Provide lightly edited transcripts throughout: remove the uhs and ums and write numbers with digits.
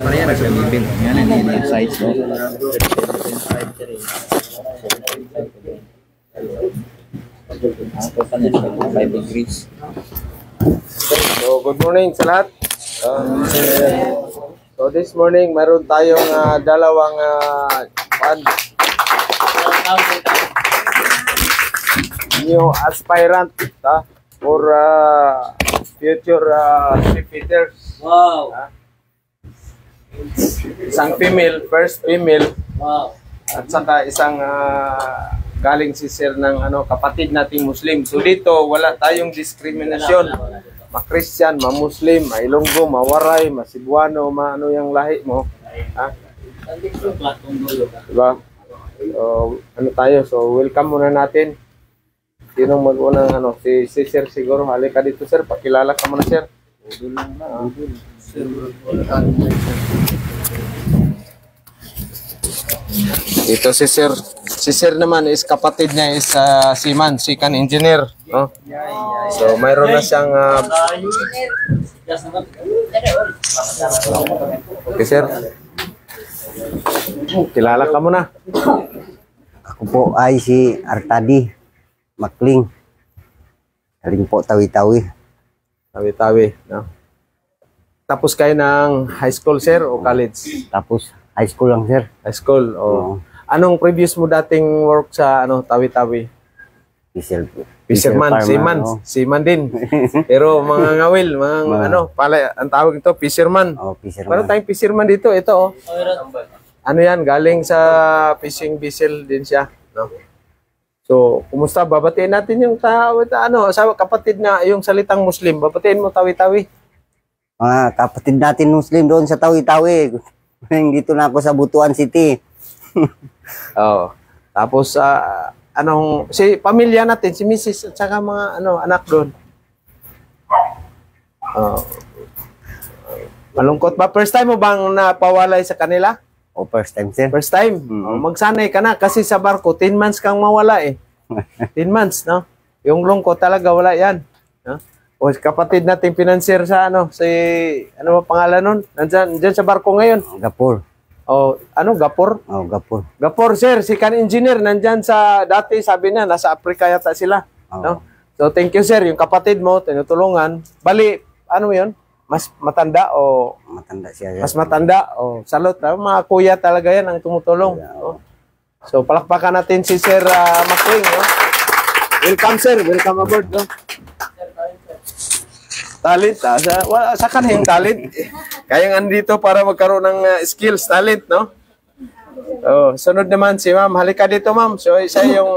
Ano yan? Nag-level. Yan ang yung size mo. 5 degrees. So, good morning sa lahat. So, this morning, meron tayong dalawang new aspirant for future shipfitters. Wow! Isang female, first female. Wow! At saka isang galing si sir ng kapatid nating Muslim. So dito wala tayong diskriminasyon. Ma-Christian, ma-Muslim, ma-Ilonggo, ma-Waray, ma-Cebuano, ma-ano yung lahi mo. Ha? Diba? So, ano tayo? So welcome muna natin. Sinong mag-unang si sir siguro. Halika dito sir, pakilala ka muna sir. Ito si sir. Si sir naman is kapatid niya is seaman, second engineer. No? So mayroon na siyang okay sir. Kilala ka muna. Ako po ay si Artadi Makling. Galing po Tawi-Tawi. Tawi-Tawi. No? Tapos kayo ng high school sir o college? Tapos high school lang sir. High school. O. Anong previous mo dating work sa Tawi-Tawi? Fisherman, seaman, seaman din. Pero mga ngawil, mga pala ang tawag ito, fisherman. Oh, fisherman. Parang tayong fisherman dito, ito oh. Ano yan, galing sa fishing vessel din siya, no? So, kumusta? Babatiin natin yung sa kapatid na yung salitang Muslim. Babatiin mo Tawi-Tawi. Mga kapatid natin Muslim doon sa Tawi-Tawi. Dito na ako sa Butuan City. Oh. Tapos si pamilya natin, si Mrs. at saka mga anak doon. Malungkot ba? First time mo bang napawalay sa kanila? O first time sir. First time. Magsanay ka na kasi sa barko 10 months kang mawala eh. 10 months, no? Yung lungkot talaga wala 'yan, no? O kapatid nating financier sa ano ba pangalan nun? Nandiyan sa barko ngayon. Gapur. O Gapur? Oh, Gapur. Gapur sir, si kan engineer nandiyan sa dati sabi niya nasa Africa yata sila, no? So thank you sir, yung kapatid mo tinutulungan. Bali, ano 'yon? Mas matanda o matanda siya. Mas matanda o salot, mga kuya talaga 'yan ang tumutulong. No? So palakpakan natin si Sir Makling, no? Welcome sir, welcome aboard, no? Talent, sa kanang talent. Kaya andito para magkaroon ng skills, talent, no? Oh, sunod naman si Ma'am. Halika dito, Ma'am. So isa yung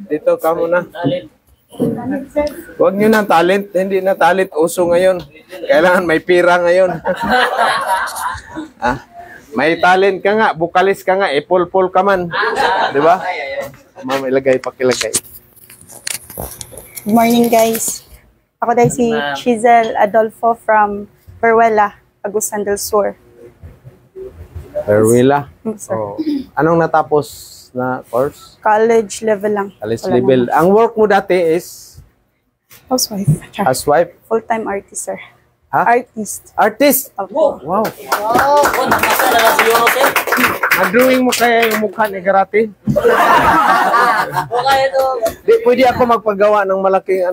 dito ka muna. Huwag nyo ng talent. Hindi na talent uso ngayon. Kailangan may pira ngayon. May talent ka nga, bukalis ka nga, ipul-pul ka man. Di ba? Ma'am, pakilagay. Good morning, guys. Ako dahil si Chizel Adolfo from Peruela, Agusan del Sur. Peruela? Oh. Anong natapos na course? College level lang. College level. Ang work mo dati is? Housewife. Housewife? Full-time artist, sir. Ha? Artist. Artist? Opo. Wow. Nag-drawing mo kaya yung mukha ni Garate? Di, pwede ako magpagawa ng malaking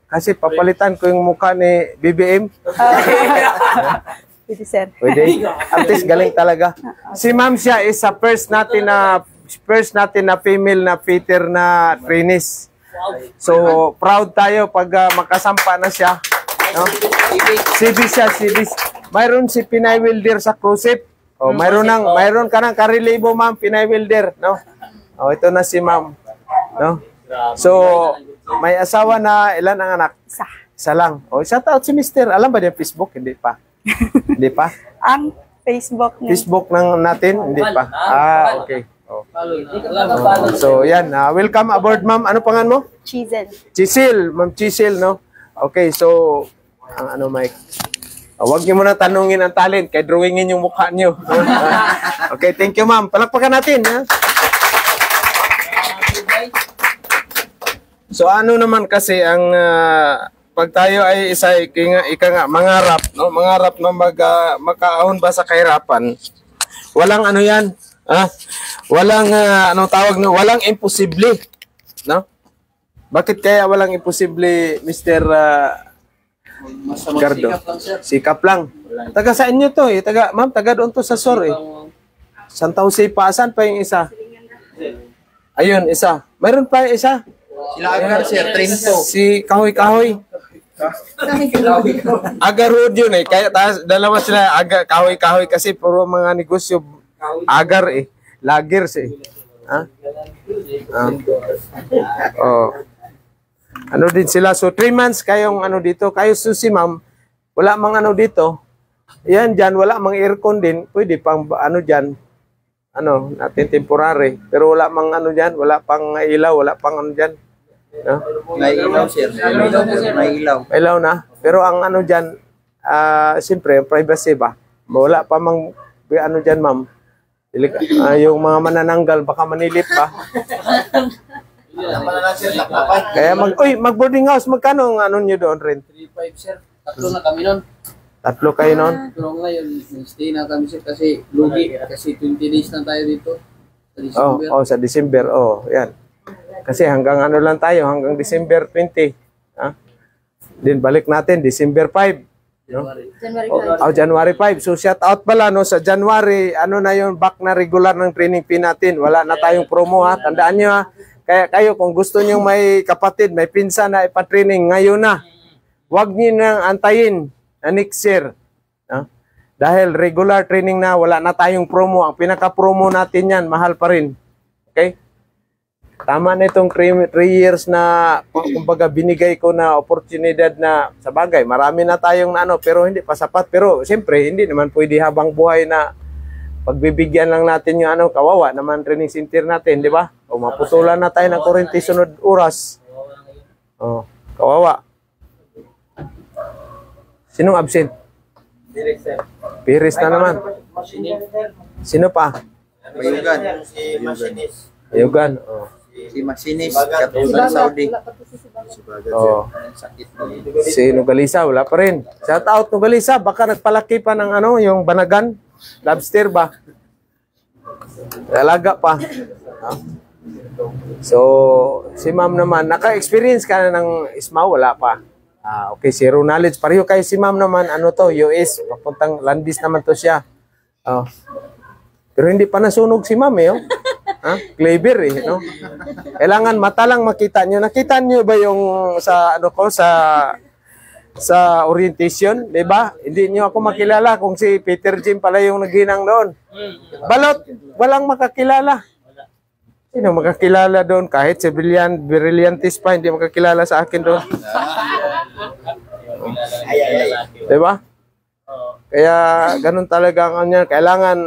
kasi papalitan ko yung mukha ni BBM. Pwede, sir. Pwede. Artist, galing talaga. Si ma'am siya is sa first natin na female na fitter na trainees. So, proud tayo pag makasampa na siya. No? CB siya, CB. Mayroon si Pinay Welder sa cruise ship. Oh, mayroon ka ng karelibo, ma'am, Pinay Welder, no? Oh, ito na si ma'am, no? So, may asawa na ilan ang anak? Isa lang. Oh, shout out si Mister. Alam ba niya Facebook? Hindi pa. Hindi pa? Ang Facebook niya. Facebook natin? Hindi pa. Okay. Oh. So, yan. Welcome aboard, ma'am. Ano pangalan mo? Chizel. Chisil. Ma'am Chisil, no? Okay, so, Mike? Huwag niyo muna tanungin ang talent, kaya drawingin yung mukha niyo. Okay, thank you, ma'am. Palakpakan natin, ha? So, ano naman kasi ang pag tayo ay isa ika nga mangarap, no? Mangarap na makaahon ba sa kahirapan. Walang ano 'yan, walang anong tawag no, walang imposible, no? Bakit kaya walang imposible, Mr. Gardo? Sikap lang. Taga sa inyo to eh, ma'am, taga doon to sa SOR eh. Santa Jose pa, saan pa yung isa? Ayun, isa. Mayroon pa yung isa. Sila Agar, sir. Trinto. Si Kahoy Kahoy. Agar Road yun eh. Kaya dalawa sila Kahoy Kahoy kasi puro mga negosyo Agar eh. Lagers eh. Oh. Ano din sila. So 3 months kayong ano dito. Kayo susi ma'am. Wala mang ano dito. Yan dyan. Wala mang aircon din. Pwede pang ano dyan. Ano natin temporary. Pero wala mang ano dyan. Wala pang ilaw. Wala pang ano dyan. No? May ilaw, sir. May ilaw. Ilaw na. Pero ang ano dyan, siyempre, privacy ba? Wala pa mang, ano dyan, ma'am. Yung mga manananggal, baka manilip pa. Kaya mag-boarding house, magkano ang ano nyo doon, rent? 3.5 sir. Tatlo na kami nun. Tatlo kayo noon? Pero ngayon, stay na kami sir kasi lugi. Kasi 20 days na tayo dito. Sa December. Sa December. Yan. Kasi hanggang ano lang tayo, hanggang December 20. Then balik natin, December 5. No? January 5. So shout out pala no, sa January, ano na yun, back na regular ng training fee natin. Wala na tayong promo ha. Tandaan nyo ha. Kaya kayo, kung gusto nyo may kapatid, may pinsan na ipatraining, ngayon na. Huwag nyo nang antayin na next year. Dahil regular training na, wala na tayong promo. Ang pinaka-promo natin yan, mahal pa rin. Okay? Tama na itong 3 years na kumbaga binigay ko na oportunidad na sa bagay. Marami na tayong ano, pero hindi pa sapat. Pero siyempre, hindi naman pwede habang buhay na pagbibigyan lang natin yung ano, kawawa naman training center natin, di ba? O maputulan na tayo ng kurente sunod oras. Kawawa. Sinong absent? Piris na naman. Sino pa? Bayugan. Ayugan. Si Masinis, katulad Saudi. Si Nugalisa, wala pa rin. Shout out Nugalisa, baka nagpalaki pa ng ano, yung banagan. Lobster ba? Alaga pa. So, si ma'am naman, naka-experience ka na ng ISMA, wala pa. Okay, zero knowledge. Pareho kayo si ma'am naman, ano to, US, papuntang landis naman to siya. Pero hindi pa nasunog si ma'am eh. Clever eh, no? Kailangan mata lang makita nyo. Nakita nyo ba yung sa ano ko sa orientation, 'di ba? Hindi nyo ako makilala kung si Peter Jim pala yung naghinang doon. Balot, walang makakilala. Sino makakilala doon kahit si Brilliantis pa hindi makakilala sa akin doon. 'Di ba? Kaya ganun talaga ang kanya. Kailangan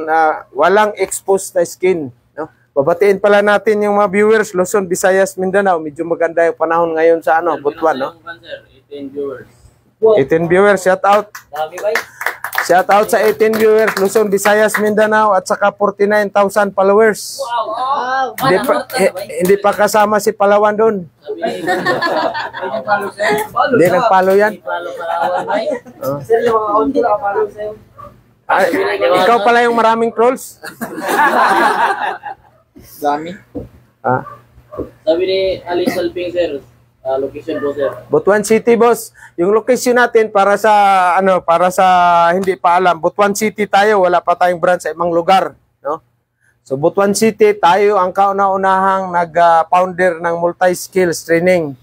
walang exposed na skin. Babatiin pala natin yung mga viewers, Luzon, Visayas, Mindanao. Medyo maganda yung panahon ngayon sa ano, Butuan, no? 18 viewers. 18 viewers, shout out. Shout out sa 18 viewers, Luzon, Visayas, Mindanao, at saka 49,000 followers. Wow! Hindi pa kasama si Palawan doon. Hindi nagpalo yan. Ikaw pala yung maraming trolls. Dami. Sabi ni Alice Salping sir, location po sir. Butuan City, boss. Yung location natin para sa ano, para sa hindi pa alam, Butuan City tayo, wala pa tayong branch sa ibang lugar, no? So Butuan City tayo ang kauna-unahang nag-founder ng multi-skills training.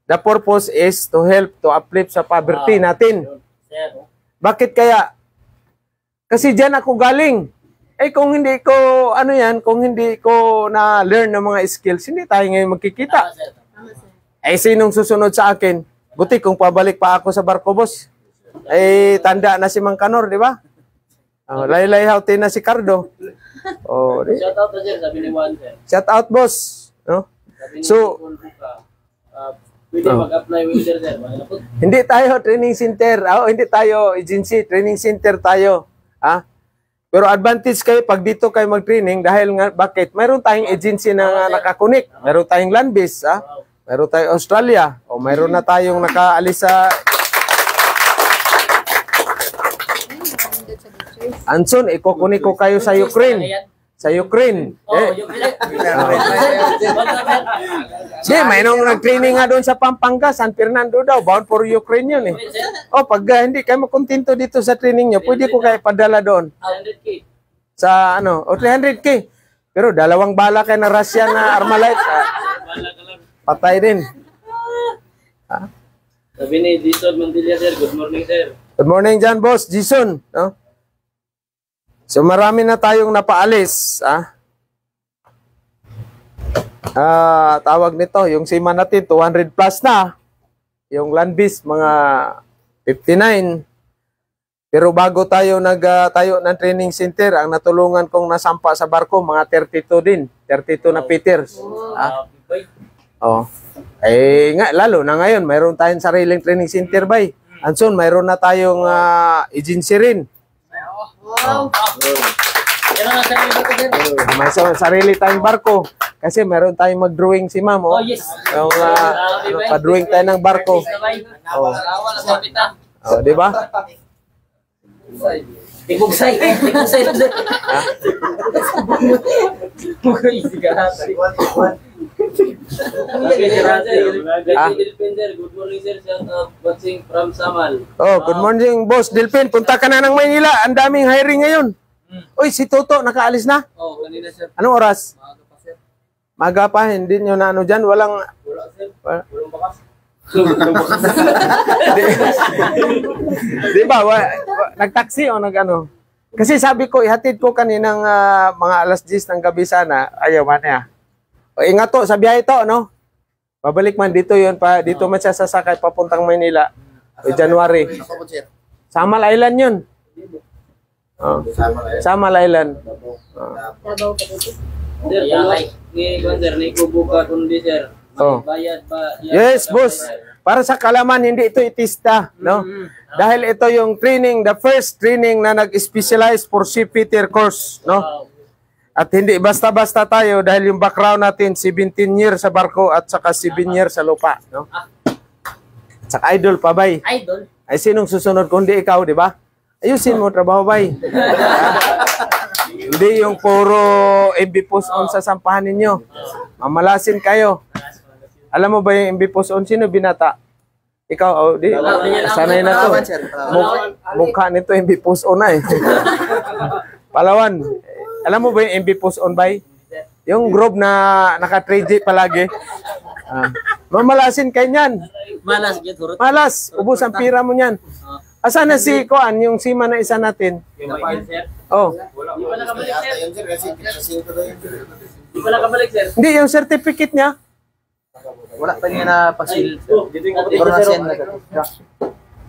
The purpose is to help to uplift sa poverty natin. Bakit kaya? Kasi diyan ako galing. Kung hindi ko, ano yan, kung hindi ko na-learn ng mga skills, hindi tayo ngayon magkikita. Sinong susunod sa akin? Buti kung pabalik pa ako sa barko, boss. Tanda na si Mang Kanor, di ba? Laylay-hautin na si Cardo. Shout out na sir, sabi ni Juan sir. Shout out, boss. No? So, pwede mag-apply welder sir. hindi tayo training center. Hindi tayo agency, training center tayo. Pero advantage kayo pag dito kayo mag-training dahil nga bakit? Mayroon tayong agency na nakakunik. Mayroon tayong land base, Mayroon tayong Australia. O mayroon na tayong nakaalis sa... Anson, ikukuni ko kayo sa Ukraine. Sa Ukraine. Di, mayroong nag-training nga doon sa Pampanga, San Fernando daw. Bound for Ukraine yun eh. O, pag hindi kayo makontento dito sa training nyo, pwede ko kayo padala doon. 100K. Sa ano, o 300K. Pero 2 bala kayo na Russian na Armalite. Patay din. Sabi ni Jason Mandilla, sir. Good morning, sir. Good morning dyan, boss. Jason. No? So marami na tayong napaalis. Tawag nito, yung sima natin, 200 plus na. Yung land beast, mga 59. Pero bago tayo nagtayo ng training center, ang natulungan kong nasampa sa barko, mga 32 din. 32 na Peters. Oh. Eh nga, lalo na ngayon, mayroon tayong sariling training center, bay. Anson, mayroon na tayong agency rin. Wow. Yan ang nasa rin ko, sir. May sarili tayong barko. Kasi meron tayong mag-drawing si ma'am. Oh, yes. Yung, pa-drawing tayo ng barko. Oh. Oh, di ba? Tibugsay. Tibugsay na, sir. Good morning, sir. Shout out watching from Samal. Oh, good morning, boss Dilpin. Punta ka na ng Maynila. Ang daming hiring ngayon. Uy, si Toto, nakaalis na? Oh, kanina, sir. Anong oras? Maaga pa, sir. Maga pa, hindi nyo na ano dyan. Walang... Wala, sir. Walang bakas. Di ba? Nag-taxi o nag-ano? Kasi sabi ko, ihatid ko kaninang mga alas 10 ng gabi sana. Ayaw man niya. O, ingat to, sa biyahe to, no? Babalik man dito yun, dito man siya sasakay papuntang Maynila. O, January. Samal Island yun. Oh. Samal Island. Sir, ni kubuka kundi, sir. Oh. Bayad ba? Yes, boss. Para sa kalaman, hindi ito itista, no? Dahil ito yung training, the first training na nag-specialize for seafitter course, no? At hindi basta-basta tayo dahil yung background natin 17 years sa barko at saka 7 years sa lupa, no? At saka idol pa, bay. Idol? Ay sinong susunod kundi ikaw, di ba? Ayusin mo trabaho, bay. Hindi yung puro MB post on sa sampahan ninyo. Mamalasin kayo. Alam mo ba yung MB post on? Sino binata? Ikaw, oh, di. Sanay na to. Mukha nito MB post on na eh. Palawan. Alam mo ba yung MB post on, bay? Yung group na naka-3G palagi. Mamalasin kayo niyan. Malas, get hurot. Malas. Ubus ang pira mo niyan. Asan na si Koan, yung sima na isa natin? Yung bayad, sir? Oh. Di pa nakabalik, sir. Di pa nakabalik, sir. Hindi, yung certificate niya. Wala pa niya na pasil.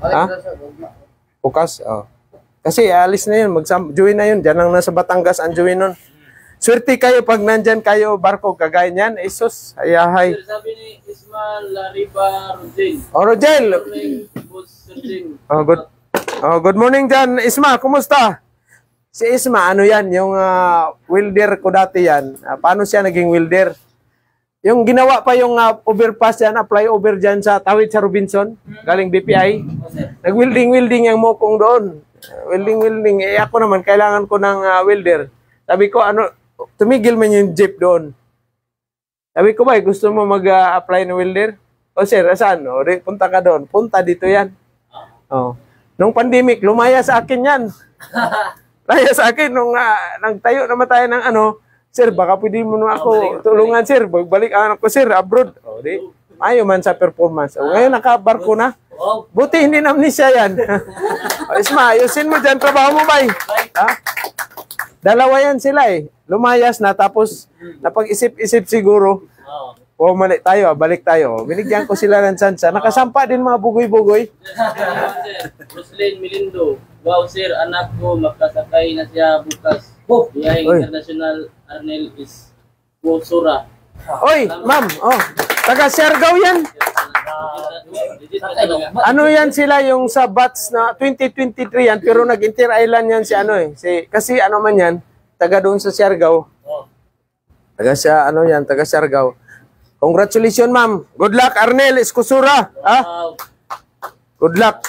Ha? Bukas? Oh. Kasi alis na yun, join na yun. Diyan lang nasa Batangas ang join nun. Swerte kayo pag nandyan kayo, barko, kagaya niyan. Isus, ayahay. Sir, sabi ni Ismael Lariba Rodin. Oh, Rogel. Good morning, Boss Rodin. Good morning dyan. Isma, kumusta? Si Isma, ano yan? Yung welder ko dati yan. Paano siya naging welder? Yung ginawa pa yung overpass yan, apply over dyan sa Tawid sa Robinson, galing BPI. Nag-welding yung mokong doon. Welding. Eh ako naman, kailangan ko ng welder. Sabi ko, tumigil man yung jeep doon. Sabi ko ba, gusto mo mag-apply ng welder? O sir, saan? O, punta ka doon. Punta dito yan. Oh. Nung pandemic, lumaya sa akin yan. Lumaya sa akin, nung nagtayo naman tayo ng sir, baka pwede mo na ako tulungan, sir. Balik anak ko, sir, abroad. O, di. Ayaw man sa performance. O, ngayon, nakabarko na. Buti, hindi naman siya yan. O, Isma, ayusin mo dyan. Trabaho mo ba? Ha? Dalawa yan sila eh. Lumayas na, tapos napag-isip-isip siguro. Bumalik tayo, balik tayo. Binigyan ko sila ng chance. Nakasampa din mga bugoy-bugoy. Roslyn Milindo. Wow, sir, anak ko, makasakay na siya bukas. Biyahing international Arnel is Wosura. Oy, ma'am, taga Siargao yan. Ano yan sila yung sa batch na 2023 yan, pero nag-Inter Island yan kasi man yan, taga doon sa Siargao. Taga Siargao. Congratulations, ma'am. Good luck, Arnel Escusura. Ha? Wow. Good luck.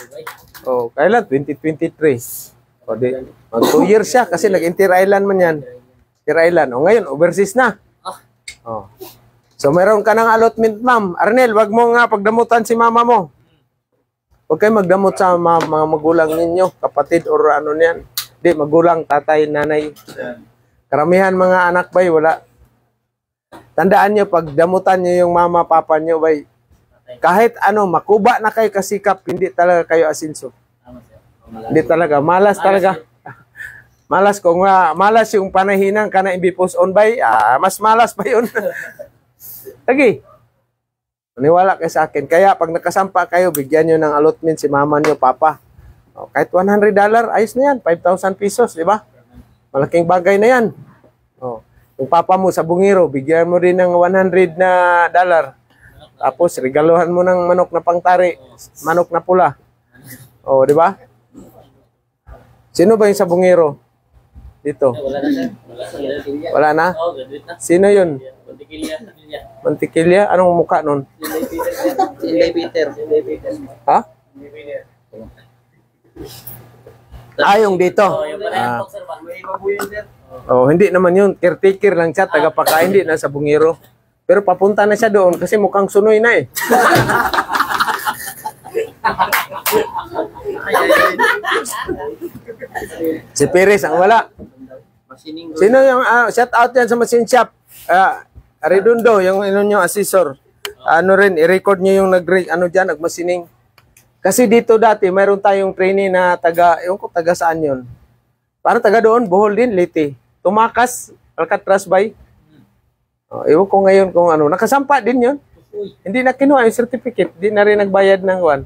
Oh, kailan? 2023. O, di, mag 2 years siya kasi nag-Inter Island man yan. Inter Island. O, ngayon, overseas na. Oh. So, meron ka ng allotment, ma'am. Arnel, wag mo nga pagdamutan si mama mo. Huwag kayo magdamot sa mga magulang ninyo, kapatid or ano niyan. Di, magulang, tatay, nanay. Karamihan mga anak bay, wala. Tandaan nyo, pag damutan nyo yung mama, papa nyo bay, kahit ano, makuba na kayo kasikap, hindi talaga kayo asinso. Hindi talaga, malas talaga. Malas kung malas yung panahinang ka na imbipos on bay, mas malas pa yun. Lagi. Maniwala kayo sa akin. Kaya pag nakasampa kayo, bigyan nyo ng allotment si mama nyo, papa. O, kahit $100, ayos na yan. 5,000 pesos, di ba? Malaking bagay na yan. O, yung papa mo sa bungiro, bigyan mo rin ng $100 na dollar. Tapos, regaluhan mo ng manok na pangtari. Manok na pula. O, di ba? Sino ba yung sa bungiro? Dito. Wala na, sir. Wala na? Oh, graduate na. Sino yun? Mantikilya. Mantikilya? Anong mukha nun? Inday Peter. Ha? Yung dito. Oh, yung pala yung sir ba? Oh, hindi naman yun. Caretaker lang siya. Tagapakain, hindi na sa bungiro. Pero papunta na siya doon kasi mukhang sunoy na eh. Si Perez ang wala. Sino yung shout out yan sa machine shop? Redondo, yung inyo assessor. Ano rin, i-record nyo yung nagmasining. Kasi dito dati, mayroon tayong trainee na taga saan yun? Parang taga doon, Bohol din, Leyte. Tumakas, Alcatraz Bay. Ewan ko ngayon kung ano. Nakasampa din yun. Hindi na kinuha yung certificate. Hindi na rin nagbayad ng one.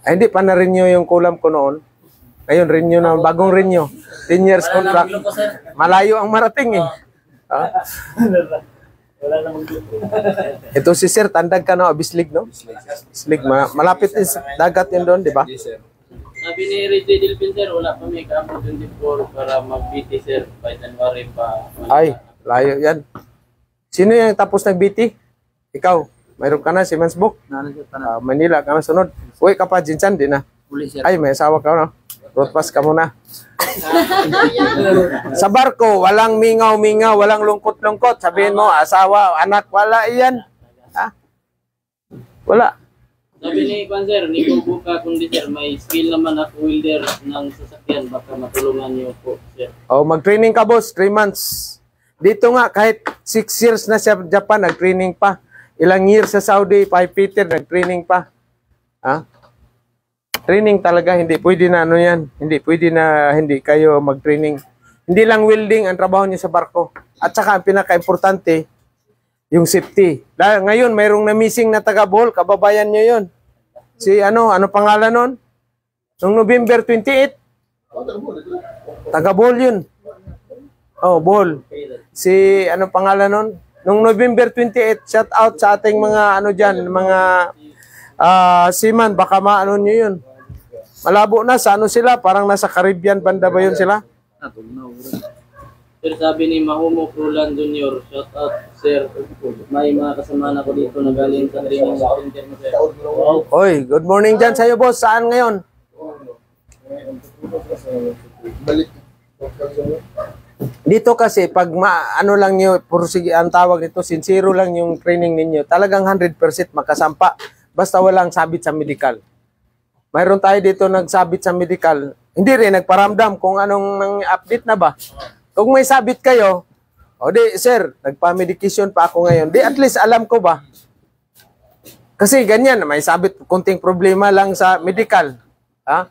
Hindi pa na-renew yung kulam ko noon. Ngayon, renew na. Bagong renew. 10 years contract. Malayo ang marating eh. Ito si Sir, tandag ka no? Bislig, no? Bislig. Malapit din sa dagat yun doon, di ba? Sabi ni Reggie Delpin, sir, wala pa may kapo 24 para mag-BT, sir. By January pa. Ay, layo yan. Sino yung tapos nag-BT? Ikaw. Mayroon ka na, si Mansbook. Manila ka na sunod. Uy ka pa, Jinsan, di na. Ay, may asawa ka na. Road pass ka muna. Sa barko, walang mingaw-mingaw, walang lungkot-lungkot. Sabihin mo, asawa, anak, wala iyan. Ha? Wala. Sabi ni Sir, ni Kubuka, kundi sir, may skill naman ako welder ng sasakyan. Baka matulungan niyo po, sir. Mag-training ka, boss. 3 months. Dito nga, kahit 6 years na sa Japan, nag-training pa. Ilang years sa Saudi, 5 Peter, nag-training pa. Ha? Training talaga, hindi pwede na ano yan. Hindi pwede na hindi kayo mag-training. Hindi lang welding ang trabaho niyo sa barko. At saka, ang pinaka-importante, yung safety. Ngayon, mayroong na-missing na taga-Bohol, kababayan nyo yun. Si ano pangalan nun? Noong November 28, taga-Bohol yun. Oh, Bohol. Si ano pangalan nun? Noong November 28, shout out sa ating mga ano dyan, mga seaman, baka maano nyo yun. Malabo na, sa ano sila? Parang nasa Caribbean banda ba yun sila? Sir, sabi ni Mahumo Crulan Jr., shout out, sir. May mga kasama na ko dito na galing sa training sa center mo, sir. Oy, good morning dyan sa'yo, boss. Saan ngayon? Dito kasi, pag ano lang nyo, pursige, ang tawag nito, sincero lang yung training ninyo, talagang 100% makasampa. Basta walang sabit sa medical. Mayroon tayo dito nagsabit sa medical. Hindi rin nagparamdam kung anong update na ba. Kung may sabit kayo, sir, nagpa-medication pa ako ngayon. At least alam ko ba? Kasi ganyan, may sabit, kunting problema lang sa medical. Ha?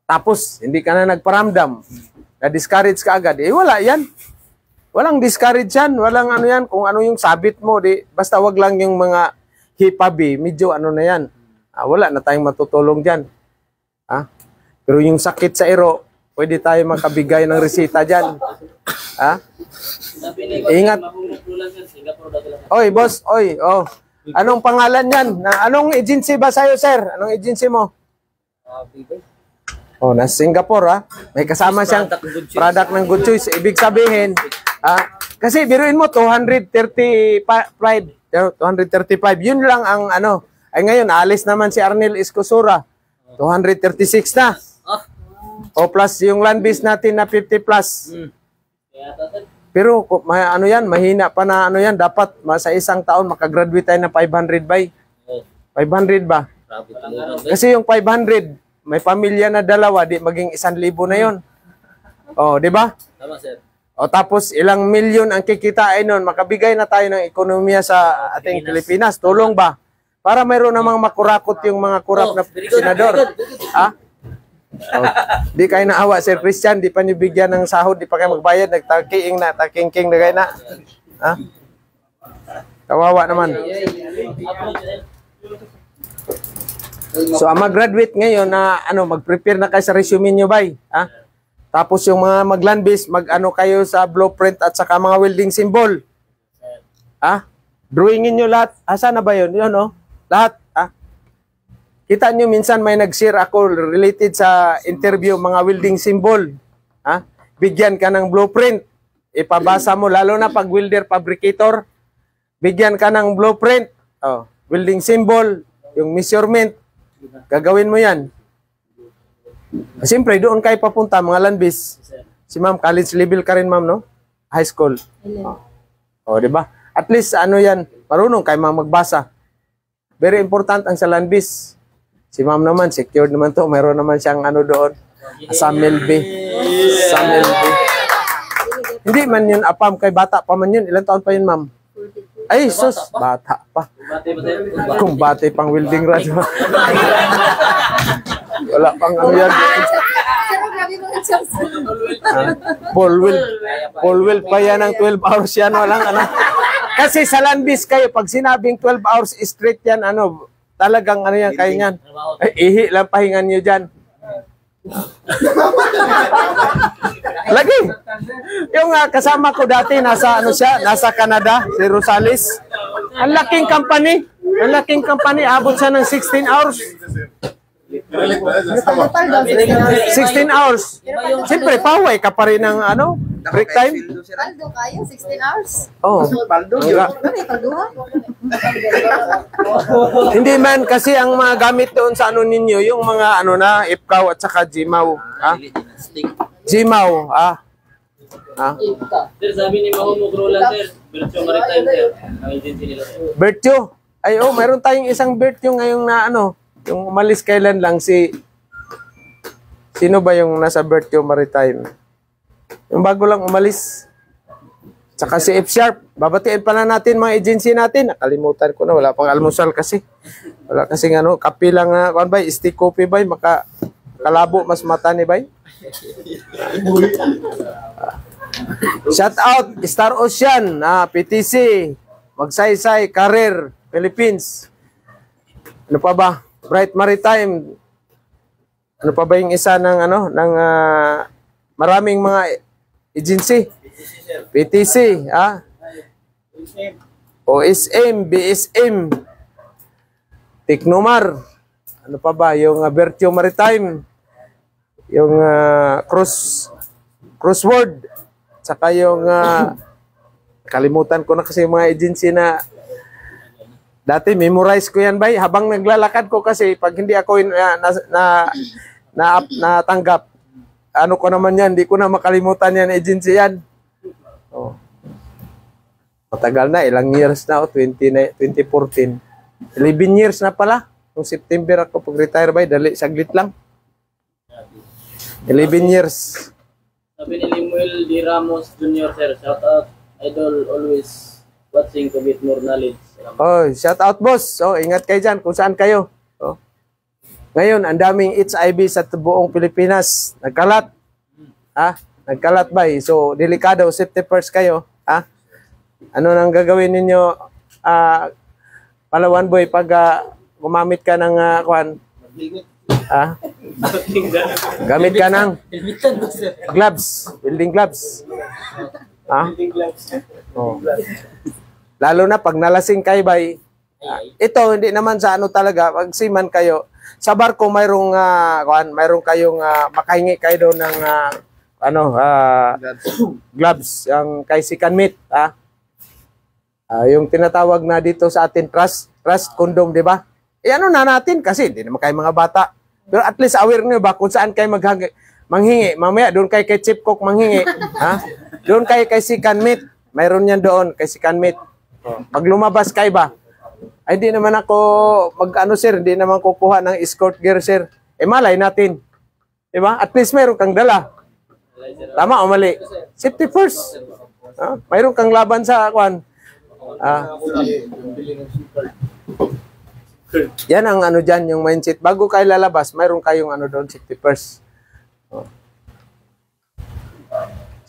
Tapos, hindi ka na nagparamdam. Na-discourage ka agad. Wala yan. Walang discourage yan. Walang ano yan. Kung ano yung sabit mo, basta wag lang yung mga hipabi, medyo ano na yan. Wala na tayong matutulong dyan. Pero yung sakit sa iro, pwede tayo makabigay ng resita dyan. Ingat. Oy, boss. Oy, anong pangalan yan? Anong agency ba sa'yo, sir? Anong agency mo? Nasa Singapore, May kasama siyang product ng Good Choice. Ibig sabihin, Kasi biruin mo 235, 235. Yun lang ang ano. Ay ngayon alis naman si Arnel Escosura. 236 na. O plus yung land base natin na 50 plus. Kaya tatad. Pero ano yan, mahina pa na ano yan. Dapat sa isang taon makagraduate tayo na 500 by. 500 ba? Kasi yung 500, may pamilya na dalawa, di maging 1,000 na yon. Oh, di ba? Tama, sir. O tapos ilang milyon ang kikitain nun, makabigay na tayo ng ekonomiya sa ating Pilipinas. Tulong ba? Para mayroon namang makurakot yung mga kurap na senador. Ha? Oh, di kayo naawa, Sir Christian, di pa niyo bigyan ng sahod, di pa kayo magbayad, nagtaking na, taking-king na kayo na. Ha? Kawawa naman. So, ang mag-graduate ngayon na mag-prepare na kayo sa resume niyo, bay. Ha? Tapos yung mga mag-land base, mag-ano kayo sa blueprint at saka mga welding symbol. Ha? Drawingin niyo lahat. Asa na ba yun? Yun, no? Lahat. Ha? Kita niyo minsan may nag-share ako related sa interview, mga welding symbol. Ha? Bigyan ka ng blueprint. Ipabasa mo, lalo na pag welder fabricator. Bigyan ka ng blueprint. Oh, welding symbol, yung measurement. Gagawin mo yan. Siyempre, doon kayo papunta, mga land base. Si ma'am, college level ka rin, ma'am, no? High school. Oh, di ba? At least, yan, marunong kayo magbasa. Very important ang sa land base. Si ma'am naman, secured naman to. Mayroon naman siyang doon. Sam Melby. Sam Melby. Hindi man yun, apam, kay bata pa man yun. Ilan taon pa yun, ma'am? Ay, sus, bata pa. Kung bata pang welding rod. Wala pang yan. Paul weld pa yan ng 12 hours yan. Walang Kasi sa land base kayo, pag sinabing 12 hours straight yan, talagang yan, kayo yan. Ay, ihi lang pahingan nyo dyan. Lagi. Yung kasama ko dati, nasa Canada, si Rosales. Ang laking company. Ang laking company, abot siya ng 16 hours. 16 hours. Siyempre, paway ka pa rin ng break time. Paldo kayo, 16 hours. Oh. Paldo. Hindi man kasi ang mga gamit doon sa ninyo, yung mga Ipkaw at saka Jimaw. Ha? Jimaw, Sir, sabi ni Maho Mugrola, sir, Virtue Maritime, sir. Ang agency nila, sir. Virtue. Ay, mayroon tayong isang Virtue ngayong yung umalis kailan lang sino ba yung nasa Virtue Maritime? Yung bago lang umalis. Tsaka si F-Sharp. Babatiin pala natin mga agency natin. Nakalimutan ko na. Wala pang almusal kasi. Wala kasi kape lang stick coffee bay. Kalabo mas mata ni bay. Shout out Star Ocean, PTC, Magsaysay, Career, Philippines. Ano pa ba? Bright Maritime. Ano pa ba yung isa ng maraming mga agency? PTC, OSM, BSM, Tecnomar. Ano pa ba? Yung Virtue Maritime. Yung Crossword. Saka yung kalimutan ko na kasi yung mga agency na dati memorize ko yan bay habang naglalakad ko kasi pag hindi ako natanggap ko naman yan, hindi ko na makalimutan yan agency yan. Oh. Matagal na, ilang years na 2014. 11 years na pala. Noong September ako pag-retire bay, dali saglit lang. 11 years. Sabi ni Limuel D. Ramos Jr., sir, shout out, idol, always watching to get more knowledge. Oh, shout out boss. Oh, ingat kayo dyan kung saan kayo. Oh. Ngayon, ang daming HIV sa buong Pilipinas. Nagkalat. Nagkalat ba? So, delikado. Safety first kayo. Ano nang gagawin ninyo, Palawan boy, pag gumamit ka ng gamit ka ng gloves, building gloves. Oh. Lalo na pag nalasing kayo bay, ito hindi naman sa talaga, pag siman kayo, sa barko mayroong mayroong kayong makahingi kayo doon ng gloves ang kay Sikan Meat, yung tinatawag na dito sa atin trust condom, di ba? Ano na natin kasi hindi naman kayo mga bata. Pero at least aware niyo ba kung saan kayo manghingi. Mamaya doon kay Chip Cook manghingi, Doon kay Sikan Meat. Mayroon yan doon kay Sikan Meat. Pag lumabas kayo ba? Ay, hindi naman ako sir, hindi naman kukuha ng escort gear, sir. Malay natin. Di ba? At least mayroon kang dala. Tama o mali? Safety first. Mayroon kang laban sa kwan. Yan ang dyan, yung mindset. Bago kayo lalabas, mayroon kayong doon, safety first.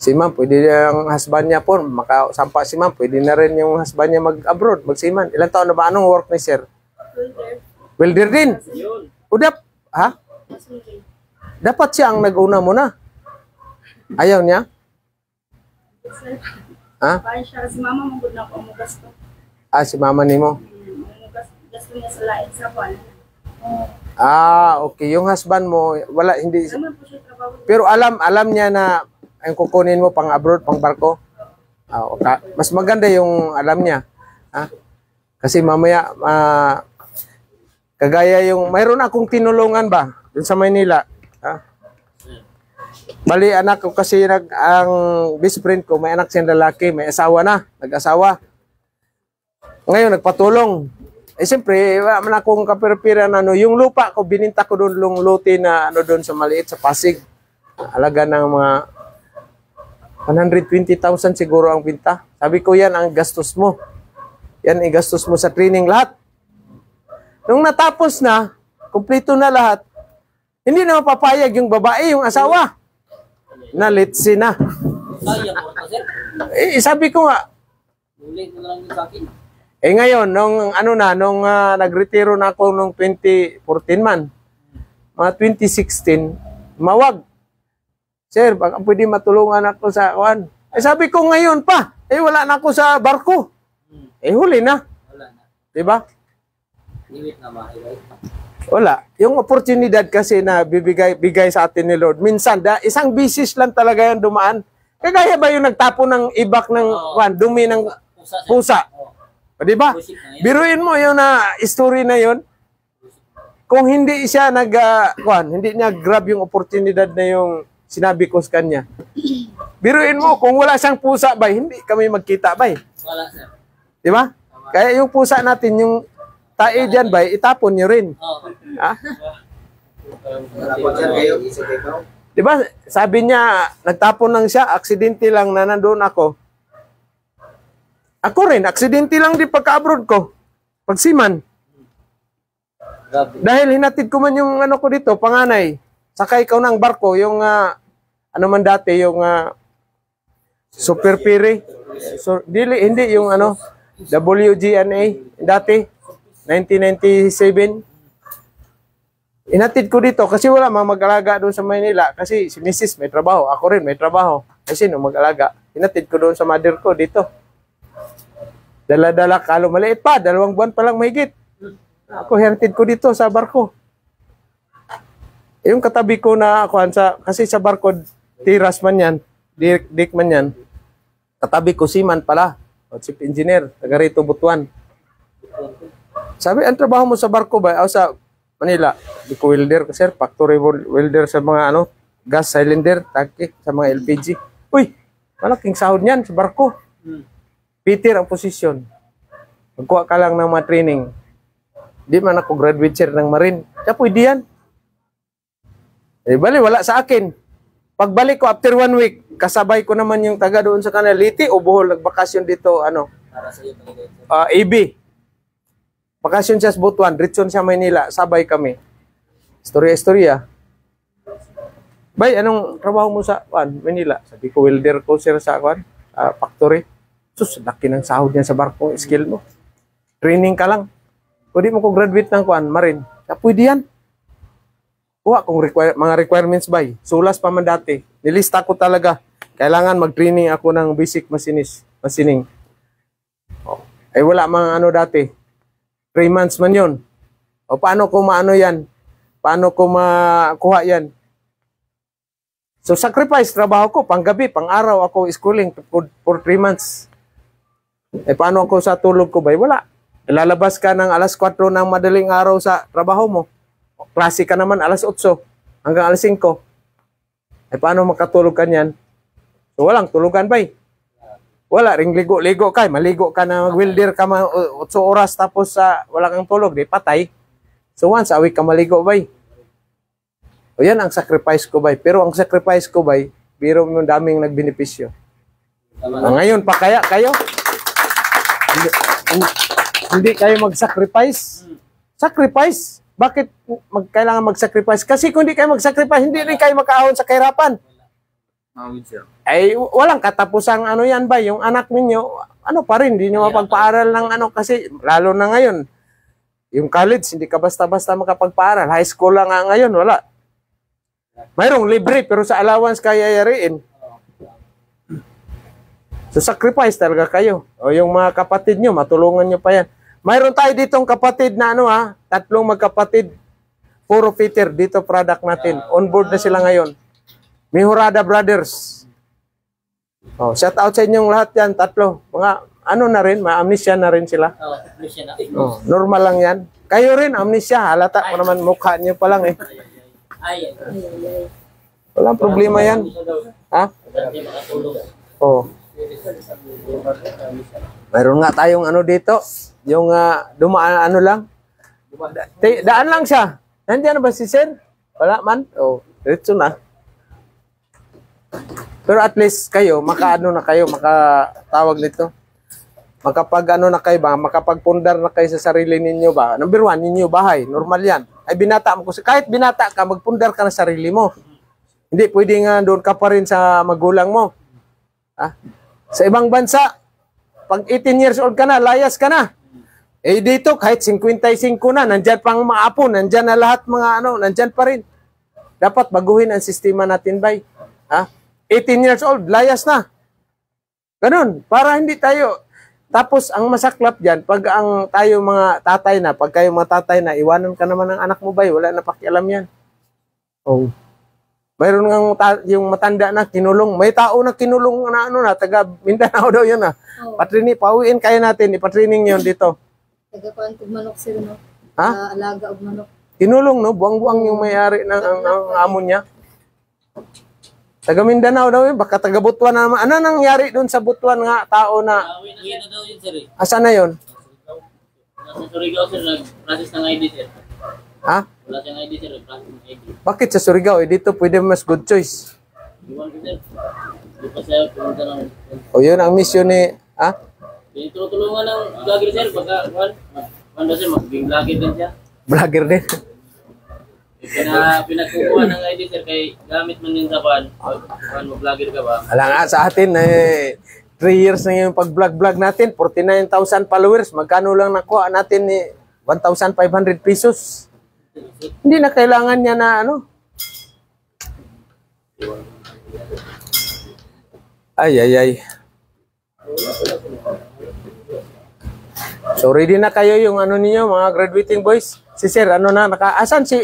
Si ma'am, pwede yung husband niya po, makasampa si ma'am, pwede na rin yung husband niya mag-abroad, magsiman. Ilang taon na ba? Anong work ni sir? Welder din. Dapat siya ang nag-una muna. Ayaw niya? Parang siya, si mama mong na ako umugas to. Si mama ni mo? Gasto niya sa lain sa kwan. Okay. Yung husband mo, wala, hindi. Naman po siya trabaho. Pero alam niya na ang kukunin mo pang abroad, pang barko. Okay. Mas maganda yung alam niya. Kasi mamaya, kagaya yung, mayroon akong tinulungan ba, dun sa Maynila. Bali, anak ko kasi ang best friend ko, may anak siyang lalaki, may asawa na, nag-asawa. Ngayon, nagpatulong. Siyempre, wala man akong kapira-pira na yung lupa ko, bininta ko doon, yung lote na doon sa maliit, sa Pasig. Alaga ng mga 120,000 siguro ang binta. Sabi ko, yan ang gastos mo. Yan ang gastos mo sa training lahat. Nung natapos na, kumpleto na lahat, hindi na mapapayag yung babae, yung asawa. Nalitsi na. Sabi ko nga, ngayon, nung nagretiro na ako nung 2014 man, mga 2016, mawag. Sir, baka pwede matulungan ako sa kawan. Sabi ko ngayon pa, wala na ako sa barko. Huli na. Diba? Wala. Yung oportunidad kasi na bigay sa atin ni Lord, minsan, isang bisis lang talaga yung dumaan. Kagaya ba yung nagtapo ng ibak ng dumi ng pusa? Di ba? Biruin mo yung story na yun. Kung hindi siya hindi niya grab yung oportunidad na yung sinabi ko sa kanya. Biruin mo, kung wala siyang pusa, bay, hindi kami magkita, bay. Wala, sir. Di ba? Kaya yung pusa natin, yung tae dyan, bay, itapon nyo rin. Di ba? Sabi niya, nagtapon lang siya, aksidente lang na nandun ako. Ako rin, aksidente lang din pagka-abroad ko. Pagsiman. Dahil hinatid ko man yung ko dito, panganay. Sakay ko ng barko, yung man dati, yung Super Piri. So, hindi yung WGNA, dati, 1997. Hinatid ko dito kasi wala mag-alaga doon sa Maynila. Kasi si Mrs. may trabaho, ako rin may trabaho. Kasi sino mag-alaga? Hinatid ko doon sa mother ko dito. Dala-dala kalo maliit pa, 2 buwan pa lang mahigit. Ako hinatid ko dito sa barko. Yung katabi ko na kasi sa barko, tiras man yan, dik man yan. Katabi ko, seaman pala, o chief engineer, taga rito Butuan. Sabi, ang trabaho mo sa barko ba? O sa Manila, di ko welder, sir, factory welder sa mga gas cylinder, tangke, sa mga LPG. Uy, malaking sahod niyan sa barko. Peter ang posisyon. Magkuha ka lang ng mga training. Di man ako graduate sir ng Marine. Kaya pwede yan. Bali, wala sa akin. Pagbalik ko after 1 week, kasabay ko naman yung taga doon sa kanila. Liti o Bohol, nagbakasyon dito, AB. Bakasyon siya sa Butuan, Ritson siya Maynila, sabay kami. Storya. Bay, anong trabaho mo sa Maynila? Sabi ko, welder ko sir sa factory. Sus, laki ng sahod niya sa barko, skill mo. Training ka lang. Pwede mo ko graduate ng Marine. Pwede yan. Kuha kung mga requirements bay. Sulas pa man dati. Nilista ko talaga. Kailangan mag-training ako ng basic machining. Wala mga dati. 3 months man yun. O paano ko maano yan? Paano ko makuha yan? So sacrifice trabaho ko, panggabi, pang-araw ako schooling for 3 months. Eh paano ako sa tulog ko ba? Wala. Lalabas ka ng alas 4 ng madaling araw sa trabaho mo. Klase ka naman alas 8 hanggang alas 5. Eh paano makatulog ka niyan? So walang tulugan ba? Wala ring ligo-ligo ka, maligo ka na mag-welder ka 8 oras tapos wala kang tulog, di patay. So once a week ka maligo ba? O yan ang sacrifice ko ba? Pero ang sacrifice ko ba, biro mo daming nagbenepisyo. Ngayon pa kaya kayo? Hindi kayo mag-sacrifice? Sacrifice? Bakit kailangan mag-sacrifice? Kasi kung hindi kayo mag-sacrifice, hindi rin kayo makaahon sa kahirapan. Ay, walang katapusang ano yan ba? Yung anak ninyo, ano pa rin, hindi nyo mapagpaaral ng ano kasi, lalo na ngayon, yung college, hindi ka basta-basta makapagpaaral. High school lang nga ngayon, wala. Mayroong libre, pero sa allowance kaya yariin. So, sacrifice talaga kayo. O yung mga kapatid nyo, matulungan nyo pa yan. Mayroon tayo ditong kapatid na 3 magkapatid. Puro fitter, dito product natin. On board na sila ngayon. Mihurada Brothers. Oh, shout out sa inyong lahat yan, 3. Mga ano na rin, ma-amnesia na rin sila. Oh, normal lang yan. Kayo rin, amnesia. Halata ko naman mukha niyo pa lang eh. Walang problema yan. Ha? Oh. Mayroon nga tayong ano dito. Yung dumaan ano lang. Daan lang siya. Nandiyan na ba si Sir? Wala man? Oh, diretso na. Pero at least kayo, makaano na kayo, makatawag nito. Makapag ano na kayo ba, makapagpundar na kayo sa sarili ninyo ba. Number 1, ninyo bahay, normal yan. Ay binata mo, kahit binata ka, magpundar ka na sarili mo. Hindi pwede nga doon ka pa rin sa magulang mo. Ha? Sa ibang bansa, pag 18 years old ka na, layas ka na. Eh dito, kahit 55 na, nandyan pang mga apo, nandyan na lahat mga ano, nandyan pa rin. Dapat baguhin ang sistema natin, bay. Ha? 18 years old, layas na. Ganun, para hindi tayo. Tapos, ang masaklap dyan, pag ang tayo mga tatay na, pag kayo mga tatay na, iwanan ka naman ng anak mo ba? Wala na pakialam yan. Oh. Mayroon nga yung matanda na kinulong. May tao na kinulong na ano na, taga Mindanao daw yun na. Oh. Patrining, pauwiin kayo natin, ipatrining yun dito. Taga-kuhan kong manok sila, no? Ha? Alaga og manok. Kinulong, no? Buwang-buwang yung may-ari ng ang amon niya. Taga Mindanao daw yun, baka taga Butuan na naman. Ano nangyari doon sa Butuan nga tao na, Uwi na daw yun, sir. asa na yun? Nasa Surigao, sir, nag-process ng ID, sir. Ha? Wala siyang ID, sir, nag-process ng ID. Bakit sa Surigao? Eh, dito pwede mas good choice. Iwan ko, sir. Di pa siya pumunta ng... O yun ang mission ni, ha? Tinutulungan ng vlogger, sir, pagka, ano, sir, magiging vlogger din siya. Vlogger din. Pinagkukuha ng ID, sir, kay gamit man din sa pan. Pag vlogger ka ba? Alam nga sa atin, 3 years na yung pag-vlog natin, 49,000 followers. Magkano lang nakuha natin ni 1,500 pesos. Hindi na kailangan niya na ano. Ay. So ready na kayo yung ano niyo mga graduating boys? Si Sir, ano na, asan si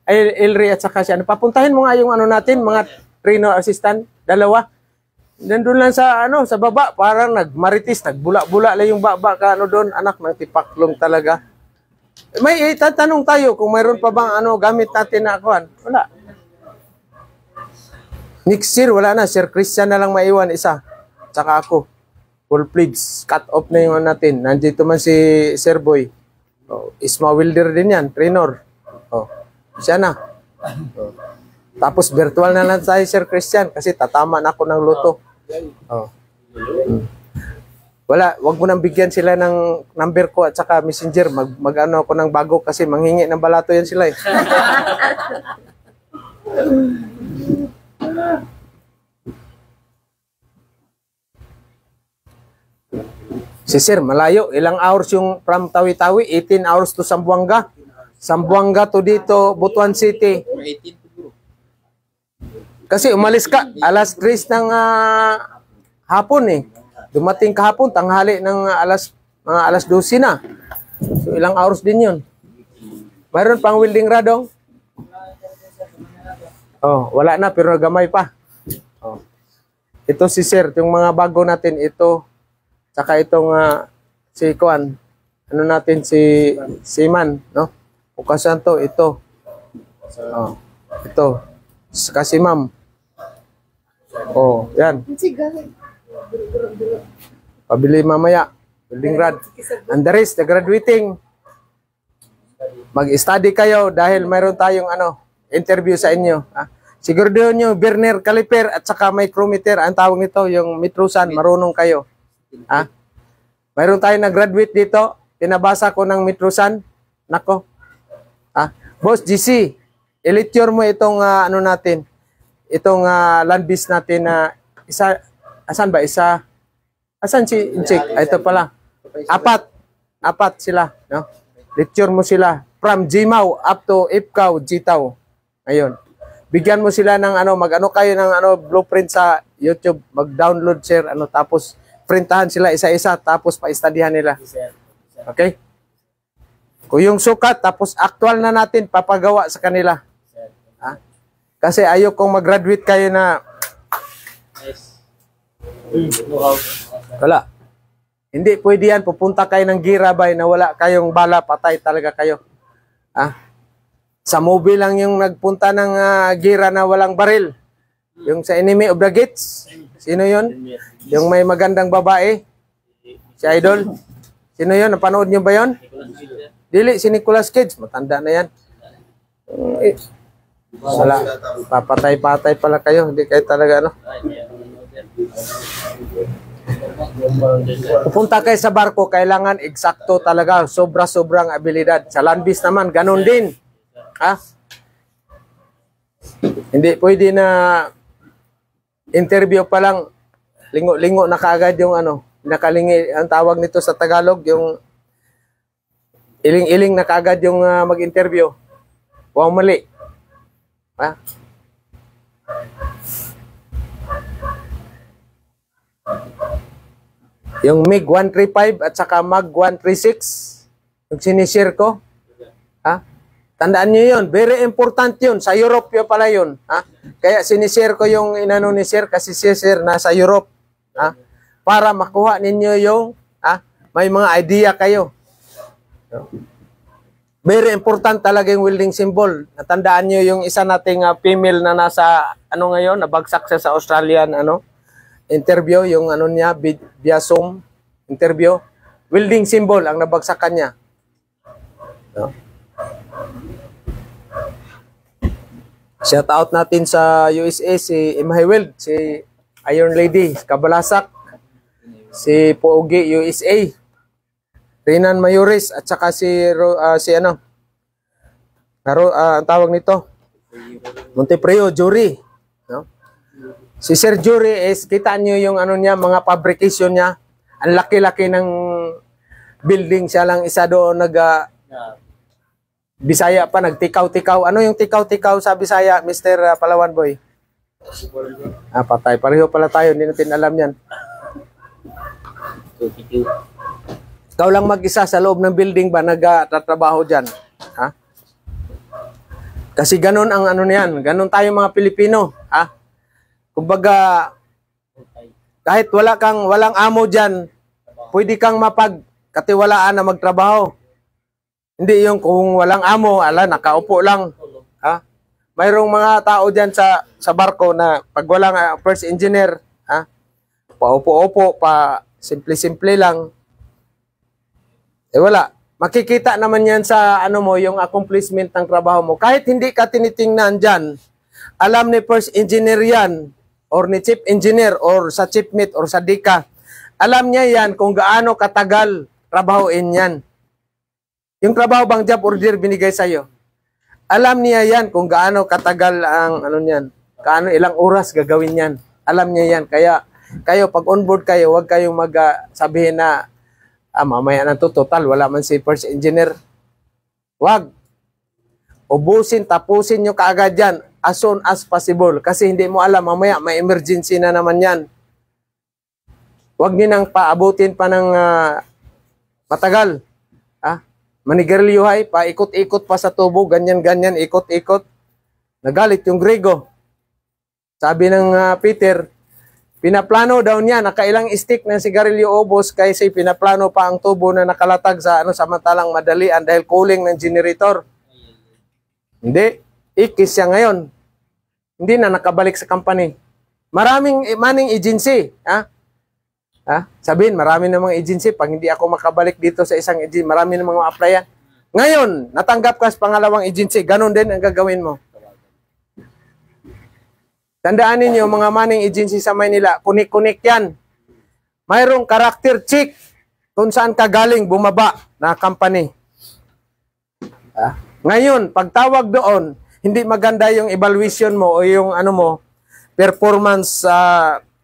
Elri at saka siya? Papuntahin mo nga yung ano natin, mga trainer assistant, 2. Nandun lang sa ano, sa baba, parang nagmaritis, nagbula-bula lang yung baba ka ano doon, anak ng tipaklong talaga. May tatanong tayo kung mayroon pa bang ano gamit natin na akuan. Wala. Next year wala na, Sir Christian na lang maiwan isa. Tsaka ako. Full pledge, cut off na yung ano natin. Nandito man si Sir Boy. Oh, Isma Wilder din yan, trainer. Oh, siya na. Oh. Tapos virtual na lang tayo, Sir Christian, kasi tatama na ako ng luto. Oh. Wala, wag mo nang bigyan sila ng number ko at saka messenger. Mag-ano ako ng bago kasi manghingi ng balato yan sila eh. Si Sir, malayo. Ilang hours yung from Tawi-Tawi? 18 hours to Zamboanga. Zamboanga to dito, Butuan City. Kasi umalis ka, alas 3 ng hapon eh. Dumating kahapon, tanghali ng alas 12 na. So ilang hours din yun. Mayroon pang welding radong? Oh, wala na pero gamay pa. Oh. Ito si Sir, yung mga bago natin ito. Saka itong si Kuan. Ano natin si Siman, no? Ukasan to, ito. Oh. Ito. Saka si Ma'am. Oh, yan. Pabili mamaya. Building rod. And the rest, the graduating. Mag-study kayo dahil mayroon tayong interview sa inyo. Siguro nyo, burner, caliper, at saka micrometer. Ang tawag nito, yung mitrusan, marunong kayo. Mayroon tayong nag-graduate dito. Pinabasa ko ng mitrusan. Nako. Boss GC, i-lecture mo itong natin. Itong land base natin na isa, asan ba? Asan si Inchik? Ito pala. Apat sila. No? Lecture mo sila. From Gmaw up to Ipkaw, Jitaw. Ayun. Bigyan mo sila ng mag-ano kayo ng blueprint sa YouTube, mag-download, share, tapos printahan sila isa-isa, tapos pa-studyhan nila. Okay? Kung yung sukat, tapos actual na natin, papagawa sa kanila. Kasi ayaw kong mag-graduate kayo na wala. Hindi pwede yan, pupunta kayo ng girabay na wala kayong bala, patay talaga kayo. Sa movie lang yung nagpunta ng gira na walang baril. Yung sa Enemy of the Gates. Sino yun? Yung may magandang babae. Si Idol. Sino yun? Napanood nyo ba yun? Dili, si Nicolas Cage. Matanda na yan. Wala. Papatay-patay pala kayo. Hindi kayo talaga Pupunta kayo sa barko, kailangan eksakto talaga. Sobra-sobrang abilidad. Sa land base naman, ganun din. Hindi pwede na interview pa lang lingo-lingo na kaagad yung nakalingi ang tawag nito sa Tagalog, yung iling-iling na kaagad yung mag-interview. Wow, mali. Yung MiG 135 at saka MAG 136 yung sinishare ko. Tandaan nyo yun. Very important yun. Sa Europe yun pala yun. Kaya sinishare ko yung inano ni Sir kasi si Sir nasa Europe. Para makuha ninyo yung may mga idea kayo. Very important talaga yung welding symbol. Natandaan nyo yung isa nating female na nasa ngayon, nabagsak siya sa Australian interview, yung niya, via Zoom interview. Welding symbol ang nabagsakan niya. Shout out natin sa USA si Imhay Weld, si Iron Lady, Kabalasak, si Poogi USA, Renan Mayores, at saka ang tawag nito, Montepreo, Jury. No? Si Sir Jury is, kita nyo yung niya, mga fabrication niya, ang laki-laki ng building, siya lang isa doon Bisaya pa, nagtikaw-tikaw. Ano yung tikaw-tikaw sa Bisaya, Mr. Palawan Boy? Patay. Pareho pala tayo, hindi natin alam yan. Ikaw lang mag-isa sa loob ng building ba nagtatrabaho dyan? Kasi ganun ang niyan. Ganun tayo mga Pilipino. Kumbaga, kahit walang amo dyan, pwede kang mapagkatiwalaan na magtrabaho. Hindi yung kung walang amo, nakaupo lang. Mayroong mga tao dyan sa barko na pag walang first engineer, paupo-upo, simple-simple lang. Wala. Makikita naman yan sa yung accomplishment ng trabaho mo. Kahit hindi ka tinitingnan dyan, alam ni first engineer yan, or ni chief engineer, or sa chief mate, or sa dika. Alam niya yan kung gaano katagal trabahoin yan. Yung trabaho bang job order binigay sa'yo, alam niya yan kung gaano katagal ang niyan, ilang oras gagawin yan. Alam niya yan. Kaya kayo, pag on-board kayo, huwag kayong sabihin na mamaya na to, total, wala man si first engineer. Huwag. Ubusin, tapusin nyo kaagad yan as soon as possible. Kasi hindi mo alam, mamaya may emergency na naman yan. Huwag nyo nang paabutin pa ng matagal. Manigarilyohay, paikot-ikot pa sa tubo, ganyan-ganyan, ikot-ikot. Nagalit yung Grego. Sabi ng Peter, pinaplano daw niya, nakailang stick ng sigarilyo ubos kaysa pinaplano pa ang tubo na nakalatag sa samantalang madalian dahil kuling ng generator. Hindi, ikis siya ngayon. Hindi na nakabalik sa company. Maraming maning agency, sabihin, marami ng mga agency, pag hindi ako makabalik dito sa isang agency, marami ng mga applyan. Ngayon, natanggap ka sa pangalawang agency, ganun din ang gagawin mo. Tandaan ninyo, mga maning agency sa Maynila, kunik-kunik yan. Mayroong character check kung saan ka galing bumaba na company. Ngayon, pagtawag doon, hindi maganda yung evaluation mo o yung performance.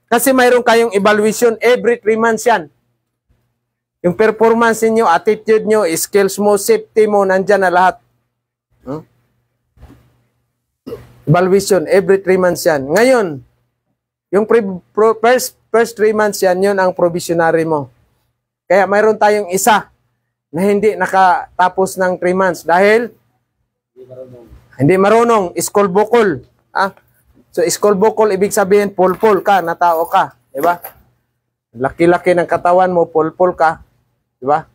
Kasi mayroon kayong evaluation every 3 months yan. Yung performance niyo, attitude niyo, skills mo, safety mo, nandyan na lahat. Evaluation every 3 months yan. Ngayon, yung first 3 months yan, yun ang provisionary mo. Kaya mayroon tayong isa na hindi nakatapos ng 3 months dahil hindi marunong, school bukol. So, school bukol, ibig sabihin, pulpul ka, na tao ka. Diba? Laki-laki ng katawan mo, pulpul ka. Diba?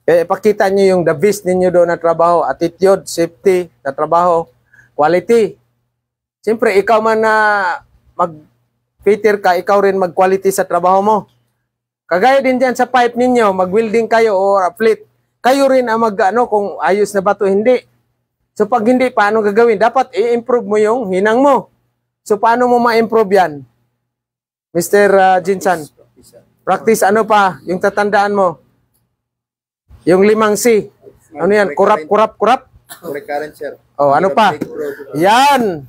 Kaya ipakita nyo yung the best ninyo doon na trabaho, attitude, safety, na trabaho, quality. Siyempre, ikaw man na mag-fitter ka, ikaw rin mag-quality sa trabaho mo. Kagaya din dyan sa pipe ninyo, mag-welding kayo o plate. Kayo rin ang kung ayos na ba ito, hindi. So pag hindi, paano gagawin? Dapat i-improve mo yung hinang mo. So paano mo ma-improve yan? Mr. Jinsan, practice pa, yung tatandaan mo. Yung 5C. Ano yan? Kurap. Recurrent, sir. Ano pa? Yan.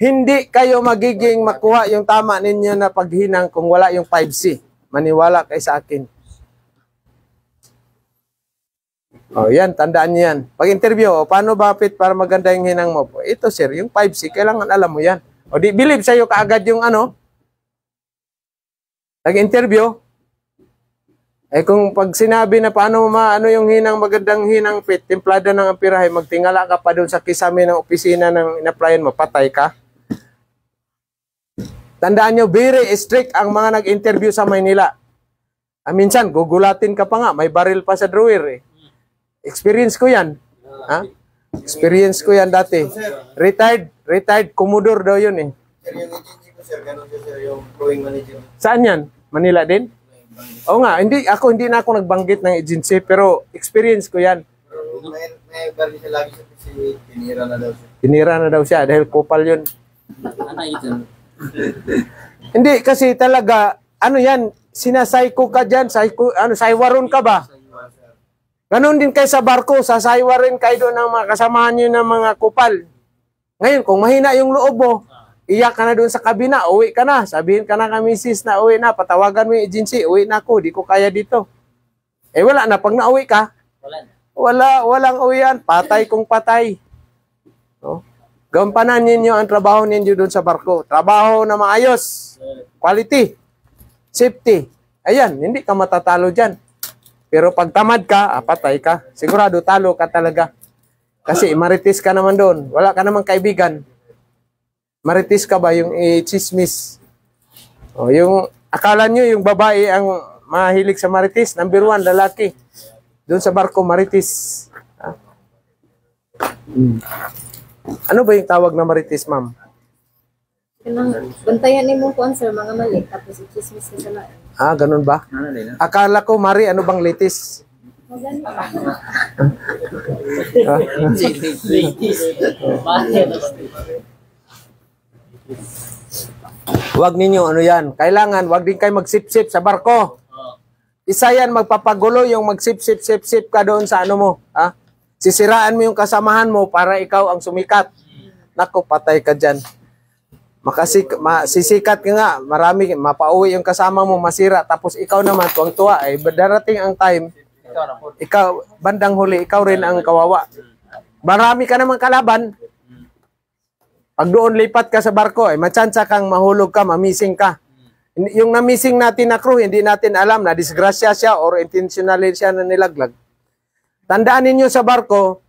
Hindi kayo magiging makuha yung tama ninyo na paghinang kung wala yung 5C. Maniwala kayo sa akin. Yan, tandaan niyo yan. Pag-interview, paano ba fit para maganda yung hinang mo? Ito, sir, yung 5C, kailangan alam mo yan. Di believe sa'yo kaagad yung nag-interview. Kung pag sinabi na paano yung hinang, magandang hinang fit, timplada ng ampirahe, magtingala ka pa doon sa kisame ng opisina ng in-applyan mo, patay ka. Tandaan nyo, very strict ang mga nag-interview sa Maynila. Minsan, gugulatin ka pa nga, may baril pa sa drawer Experience ko yan. Experience ko yan dati. Retired Commodore daw yun Sir, yung agency ko, sir, ganun siya, sir, yung flowing manager. Saan yan? Manila din? Oo nga, hindi na ako nagbanggit ng agency, pero experience ko yan. Pero may baril siya lagi, sir, kasi tinira na daw siya. Tinira na daw siya dahil kupal yun. Hindi, kasi talaga, yan, sinasayko ka dyan, saywaron ka ba? Ganon din kayo sa barko, sasaywa rin kayo doon ng mga kasamahan nyo ng mga kupal. Ngayon, kung mahina yung loob mo, iyak ka na doon sa kabina, uwi ka na. Sabihin ka na kay misis na uwi na, patawagan mo yung agency, uwi na ako, di ko kaya dito. Wala na, pag nauwi ka, walang uwian, patay kung patay. Gampanan ninyo ang trabaho ninyo doon sa barko. Trabaho na maayos, quality, safety. Ayan, hindi ka matatalo dyan. Pero pag tamad ka, patay ka. Sigurado, talo ka talaga. Kasi marites ka naman doon. Wala ka naman kaibigan. Marites ka ba yung chismis? Yung akala nyo yung babae ang mahilig sa marites. Number 1, lalaki. Doon sa barko, marites. Ano ba yung tawag na marites, ma'am? Bantayan ni mo po, sir, mga mali. Tapos i-chismis ka sa laan. Ganun ba? Akala ko, Mari, ano bang latest? Huwag ninyo, yan. Kailangan, huwag din kayo magsip-sip sa barko. Isa yan, magpapagulo yung magsip-sip-sip-sip ka doon sa mo. Sisiraan mo yung kasamahan mo para ikaw ang sumikat. Naku, patay ka dyan. Sisikat ka nga, marami, mapauwi yung kasama mo, masira, tapos ikaw naman, tuwang-tuwa, darating ang time, ikaw, bandang huli, ikaw rin ang kawawa. Marami ka naman kalaban. Pag doon lipat ka sa barko, matsansa kang mahulog ka, mamising ka. Yung namising natin na crew, hindi natin alam na disgrasya siya or intentionally siya na nilaglag. Tandaan ninyo sa barko,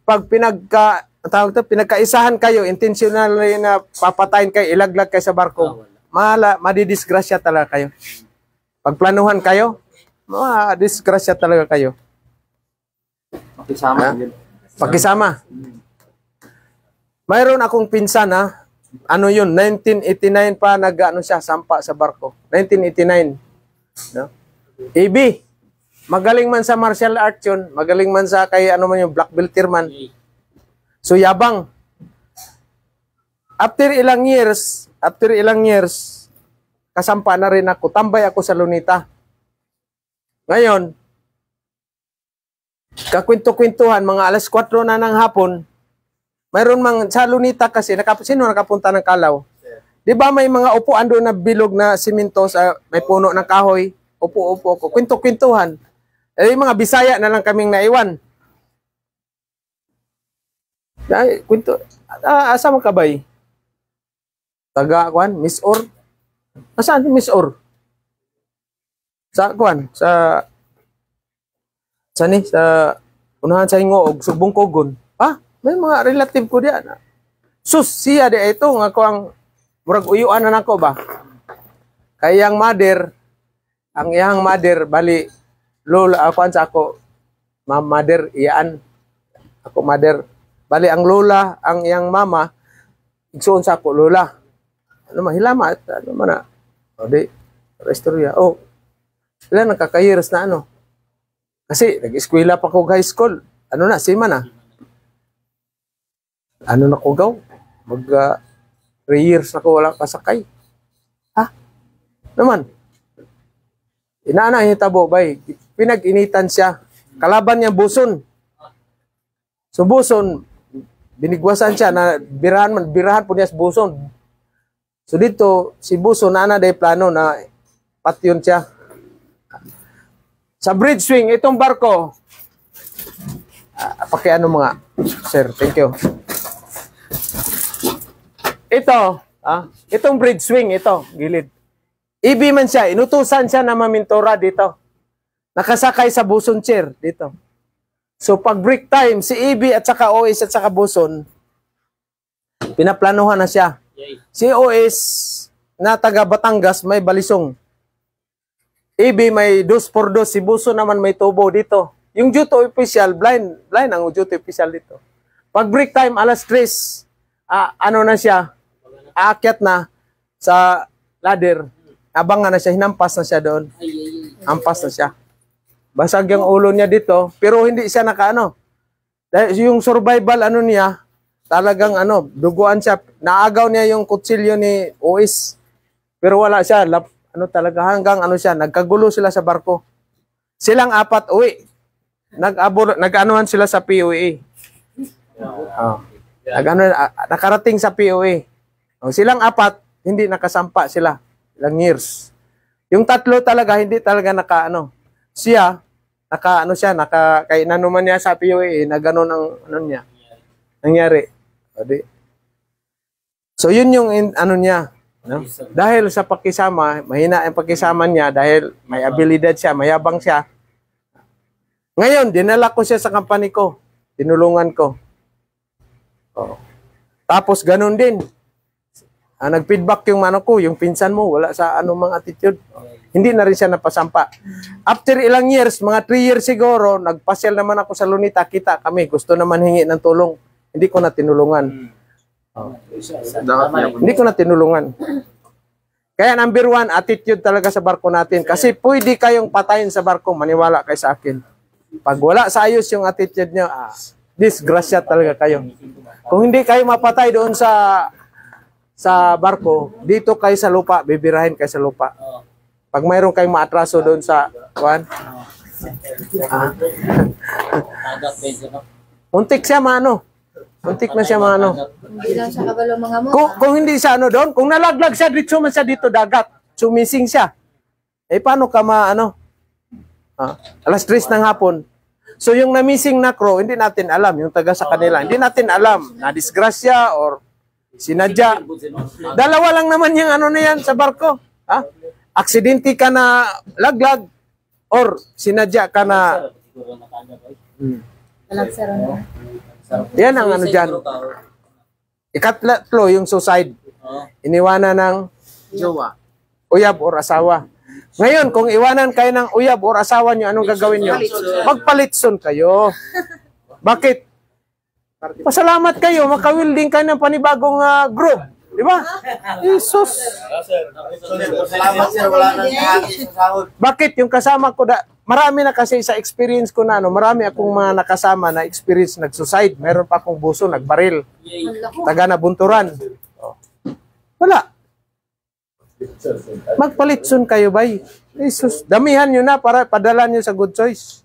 pag pinagkaisahan kayo, intentionally na papatayin kayo, ilaglag kayo sa barko, madidisgrasya talaga kayo. Pagplanuhan kayo, madidisgrasya talaga kayo. Pakisama. Pakisama. Mayroon akong pinsan ha, ano yun, 1989 pa nag-ano siya, sampa sa barko. 1989. No? AB, magaling man sa martial art yun, magaling man sa kay ano man yung black belter man. So yabang. After ilang years, kasampa na rin ako, tambay ako sa Lunita. Ngayon, kakwento-kwentuhan, mga alas 4 na ng hapon, mayroon mang sa Lunita kasi, sino nakapunta ng Kalaw? Di ba may mga upuan doon na bilog na simento, may puno ng kahoy, upo-upo ko, kwento-kwentuhan. Yung mga Bisaya na lang kaming naiwan. Ay, kwento, asa mo kabay? Taga, kuan, Miss Or? Nasaan si Miss Or? Sa, kuan, sa unahan sa Hingoog, Subong Kogon. May mga relative ko diyan. Sus, siya di ito, nga ko ang murag uyuan na nako ba? Kayang mother, ang iyang mother, bali, lola, ako, ma'am mother, iyaan. Ako mother. Bali, ang lola, ang iyang mama, igsoon sa ako, lola. Ano mahilama, ano man na. O di, restorya. O, sila nakakayiras na ano. Kasi, nag-eskwela pa ko high school. Ano na, sima na. Ano na ko gaw? 3 years na ko wala kasakay. Naman. Inaana hitabo bay. Pinag-initan siya. Kalaban niya buson. So buson, binigwasan siya na birahan po niya sa buson. So dito, si buson na day plano na patyon siya. Sa bridge swing, itong barko, pakiano mga, sir, thank you. Ito, itong bridge swing, ito, gilid. Ibi man siya, inutusan siya na mamintura dito. Nakasakay sa buson chair dito. So pag break time, si Ibi at saka OS at saka buson, pinaplanuhan na siya. Si OS na taga Batangas may balisong. Ibi may 2x2, si buson naman may tubo dito. Yung duty official, blind ang duty official dito. Pag break time, alas 3, ano na siya, aakyat na sa ladder. Abangan na siya, hinampas na siya doon. Ampas na siya. Basag yung ulo niya dito, pero hindi siya nakaano. Dahil yung survival ano niya, talagang ano, duguan siya. Naagaw niya yung kutsilyo ni OS. Pero wala siya, ano talaga, hanggang ano siya, nagkagulo sila sa barko. Silang 4 uwi. Nag-anuhan sila sa POA. Nakarating sa POA. Silang 4, hindi nakasampa sila. Ilang years. Yung 3 talaga, hindi talaga nakaano. Siya, kay nanuman niya sa POA, na gano'n ang ano niya. Nangyari. So yun yung ano niya. No? Dahil sa pakisama, mahina ang pakisama niya dahil may abilidad siya, mayabang siya. Ngayon, dinala ko siya sa company ko. Tinulungan ko. Tapos ganun din. Nag-feedback yung ano ko, yung pinsan mo, wala sa anumang attitude. Hindi na rin siya napasampa. After ilang years, mga 3 years siguro, nagpasyal naman ako sa Lunita, kita kami, gusto naman hingi ng tulong. Hindi ko na tinulungan. Hindi ko na tinulungan. Kaya number 1, attitude talaga sa barko natin. Kasi pwede kayong patayin sa barko, maniwala kayo sa akin. Pag wala sa ayos yung attitude nyo, disgrasya talaga kayo. Kung hindi kayo mapatay doon sa barko, dito kayo sa lupa, bibirahin kayo sa lupa. Pag mayroon kayong maatraso doon sa kuan, muntik siya maano. Muntik na siya maano. Hindi lang siya kabalo mga mo. Kung hindi siya ano doon, kung nalaglag siya, dito man siya dito dagat. Sumising siya. Paano ka maano? Alas 3 ng hapon. So yung na-missing na crew, hindi natin alam. Yung taga sa kanila, hindi natin alam. Na-disgrasya or sinadya. Dalawa lang naman yung ano na yan sa barko. Aksidente ka na laglag or sinadya ka na... Yan ang ano dyan. Ikatlo, yung suicide. Iniwanan ng Jowa. uyab or asawa. Ngayon, kung iwanan kayo ng uyab or asawa nyo, anong gagawin nyo? Magpalitson kayo. Bakit? Pasalamat kayo, makawilding kayo ng panibagong group. Di ba? Jesus. Salamat sir, wala nang kahangin sa sahod. Bakit? Yung kasama ko, marami na kasi sa experience ko na, marami akong mga nakasama na experience nag-suicide. Meron pa akong buso, nagbaril. Taga na bunturan. Wala. Magpalitson kayo, bay. Jesus, damihan nyo na para padala nyo sa good choice.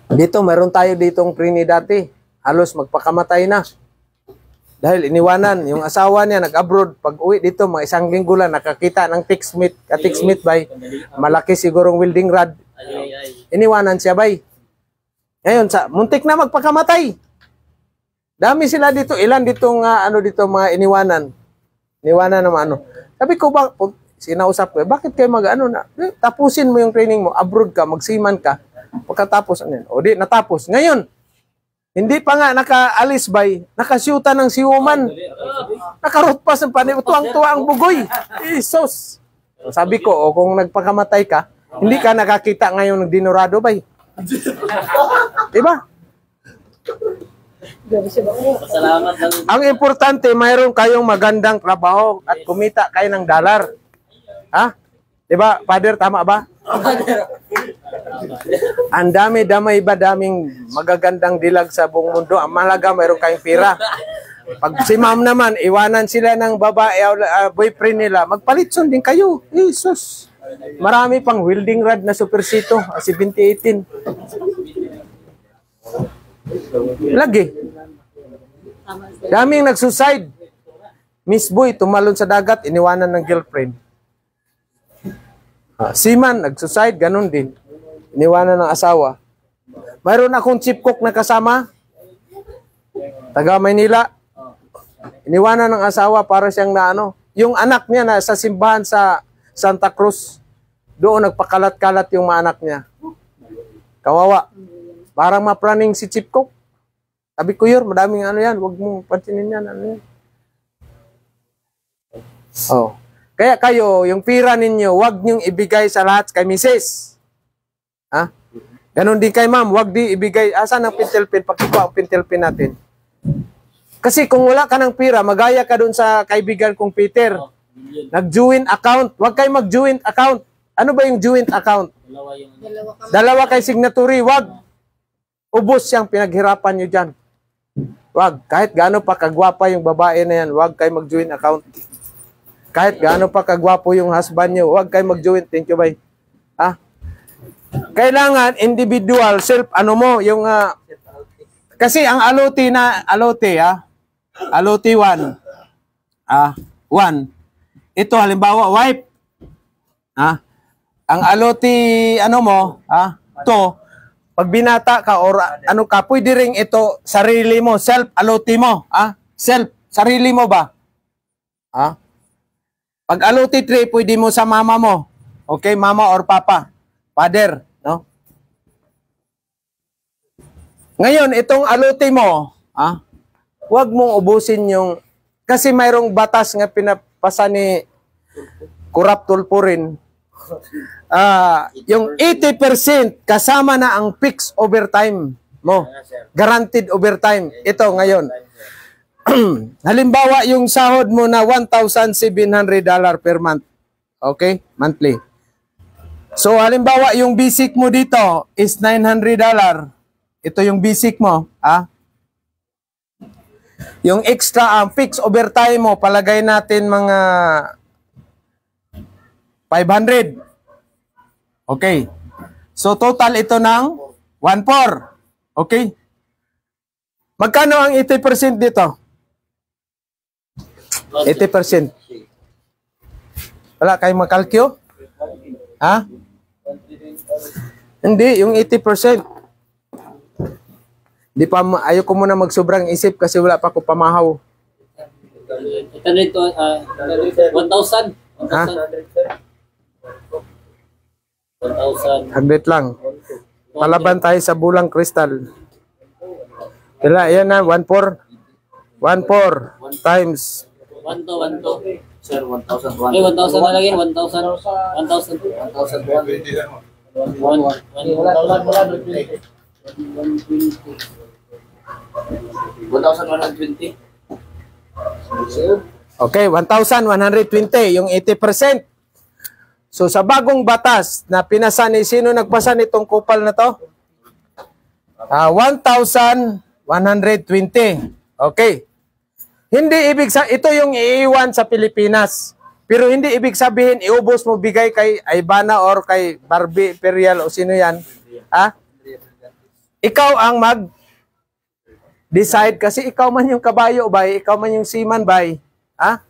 Dito, meron tayo ditong prini dati. Halos magpakamatay na. Dahil iniwanan, yung asawa niya nag-abroad. Pag uwi dito, mga isang linggo lang, nakakita ng ticksmith. Ka-ticksmith, bay. Malaki sigurong welding rod. Iniwanan siya, bay. Ngayon, muntik na magpakamatay. Dami sila dito. Ilan ditong, mga iniwanan. Iniwanan naman, Sabi ko, sinausap ko, bakit kayo tapusin mo yung training mo, abroad ka, magsiman ka, pagkatapos, o di, natapos. Ngayon, hindi pa nga nakaalis bay, nakasyuta ng siuman. Nakarutpas ng panay, tuwang-tuwa ang bugoy. Jesus! Sabi ko, kung nagpakamatay ka, hindi ka nakakita ngayon ng dinurado bay. Diba? Salamat lang. Ang importante, mayroon kayong magandang trabaho at kumita kayo ng dollar. Ha? Diba, Father, tama ba? Ang daming magagandang dilag sa buong mundo. Ang malaga, mayroon kayong pira. Pag si ma'am naman, iwanan sila ng babae, boyfriend nila, magpalitson din kayo. Jesus! Marami pang welding rod na supersito, 17-18. Lagi. Daming nagsuicide. Miss Boy, tumalon sa dagat, iniwanan ng girlfriend. Seaman, nagsuicide, ganun din. Iniwanan ng asawa. Mayroon akong chief cook na kasama. Taga Maynila. Iniwanan ng asawa para siyang yung anak niya na sa simbahan sa Santa Cruz. Doon nagpakalat-kalat yung mga anak niya. Kawawa. Parang maplaning si chief cook. Sabi ko yun, madaming yan. Huwag mong pansinin yan. Yan. Kaya kayo, yung pira ninyo, huwag niyong ibigay sa lahat kay Mrs. Ha? Ganon din kay ma'am, huwag di ibigay. Asan ang pintelpin? Pakikuha ang pintelpin natin. Kasi kung wala ka ng pira, magaya ka dun sa kaibigan kong Peter. Nag-joint account. Huwag kayo mag-joint account. Ano ba yung joint account? Dalawa kay signatory. Huwag. Ubos siyang pinaghirapan nyo dyan. Huwag. Kahit gaano pa kagwapa yung babae na yan, huwag kayo mag-joint account. Kahit gaano pa kagwapo yung husband nyo, huwag kayo mag-joint. Thank you, bye. Ha? Kailangan individual, self, yung... kasi ang alote, alote 1. 1. Ito, halimbawa, wife. Ang alote, 2, pag binata ka or pwede rin ito, sarili mo, self, alote mo. Self, sarili mo ba? Pag alote 3, pwede mo sa mama mo. Okay, mama or papa. Father, no? Ngayon, itong alote mo, huwag mong ubusin yung, kasi mayroong batas nga pinapasa ni Kurap Tulfo rin. Yung 80% kasama na ang fixed overtime mo. Guaranteed overtime. Ito ngayon. Halimbawa, yung sahod mo na $1,700 per month. Okay? Monthly. So, halimbawa, yung basic mo dito is $900. Ito yung basic mo. Yung extra, fixed overtime mo, palagay natin mga 500. Okay. So, total ito ng 1,400. Okay? Magkano ang 80% dito? 80%. Wala kayong makalkyo? Hindi, yung 80%. Ayoko muna magsobrang isip kasi wala pa ako pamahaw. Ito nito, 1,000. 1,000. 100 lang. Palaban tayo sa bulang kristal. Kila, yan na, 1,400. 1,400 times. 1,200. Sir, 1,001. Eh, 1,000 na lang yun. 1,000. 1,000. 1,120. Okay, 1,120, yung 80%. So sa bagong batas na pinasa ni sino nagpasa nitong kupal na to? 1,120. Okay. Hindi ibig sa ito yung iiwan sa Pilipinas. Pero hindi ibig sabihin iubos mo bigay kay Aibana or kay Barbie Imperial o sino yan. Ha? Ikaw ang decide kasi ikaw man yung kabayo bay, ikaw man yung seaman bay. Ha?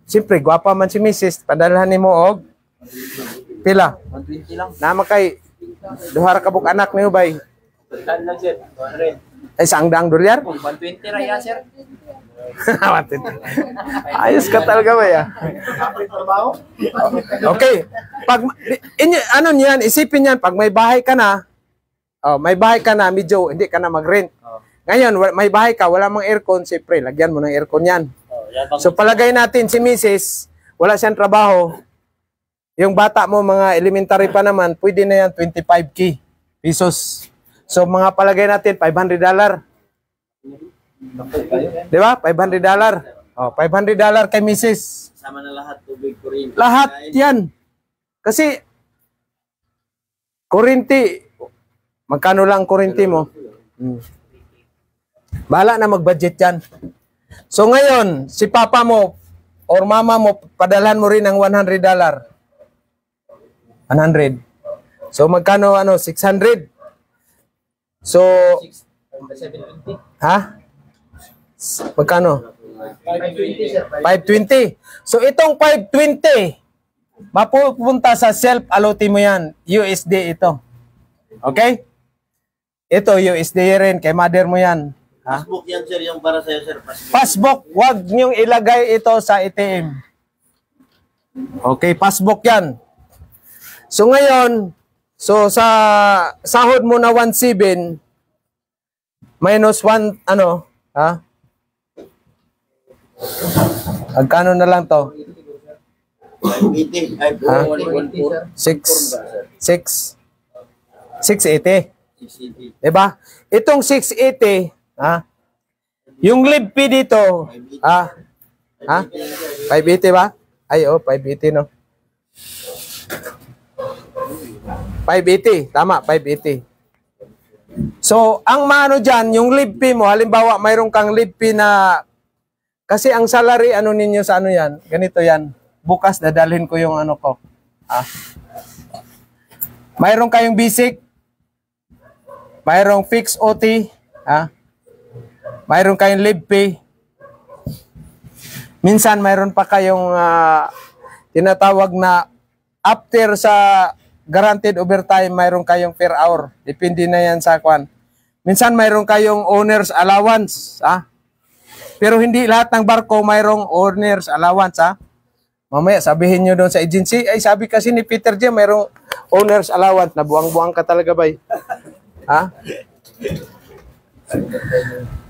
Siyempre, gwapa man si Mrs. Padalhan mo og pila. 120 lang. Nama kay duhara ka buk anak niyo bay. Saan lang, sir? 100. Ay saang daang dolyar? 120 raya, sir. Ayos ka talaga ba ya? Okay. Pag ano niyan, isipin niyan pag may bahay ka na, medyo hindi ka na mag-rent. Ngayon, may bahay ka, wala mang aircon, siyempre, lagyan mo ng aircon yan. So palagay natin si Mrs., wala siyang trabaho. Yung bata mo, mga elementary pa naman, pwede na yan 25K pesos. So mga palagay natin, $500. Di ba? $500. Oh, $500 kay Mrs. Sama na lahat, tubig, kuryente. Lahat yan. Kasi, kuryente, magkano lang kuryente mo? Bahala na mag-budget yan. So ngayon, si papa mo or mama mo, padalhan mo rin ng $100. 100. So magkano 600? So, 720. ha? Magkano? 520, sir. 520. So itong 520, mapupunta sa self-allotee mo yan. USD ito. Okay? Ito, USD rin. Kay mother mo yan. Ha? Passbook yan, sir, yung para sa'yo, sir. Passbook. Passbook, wag niyong ilagay ito sa ATM. Okay, passbook yan. So ngayon, sa sahod mo na 1,700 minus 1, ha? Agkano na lang to? 580. Ay, Ha? 1,400. 680. 680. Diba? Itong 680, ha? Yung live fee dito, ha? 580 ba? Ay, 580, no? 580. Tama, 580. So, ang maano dyan, yung live fee mo, halimbawa, mayroon kang live fee na, kasi ang salary, ninyo sa yan, ganito yan. Bukas, dadalhin ko yung ko. Mayroon kayong basic, mayroong fixed OT, mayroon kayong live pay. Minsan, mayroon pa kayong tinatawag na after sa guaranteed overtime, mayroon kayong per hour. Depende na yan sa kwan. Minsan, mayroon kayong owner's allowance. Pero hindi lahat ng barko mayroong owner's allowance. Mamaya, sabihin nyo doon sa agency, ay sabi kasi ni Peter J, mayroong owner's allowance. Na buwang-buwang ka talaga ba?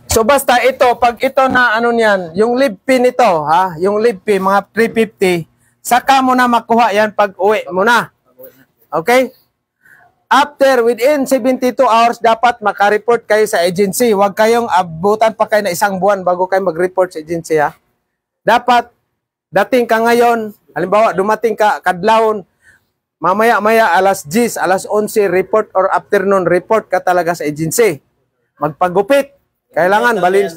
So basta ito, pag ito na niyan, yung live fee nito, yung live fee, mga 350, saka mo na makuha yan pag uwi mo na. Okay? After, within 72 hours, dapat makareport kayo sa agency. Huwag kayong abutan pa kayo na isang buwan bago kayo mag-report sa agency, Dapat, dating ka ngayon, halimbawa, dumating ka kadlawon, mamaya-maya, alas 10, alas 11, report or afternoon, report ka talaga sa agency. Magpagupit. Kailangan, balin.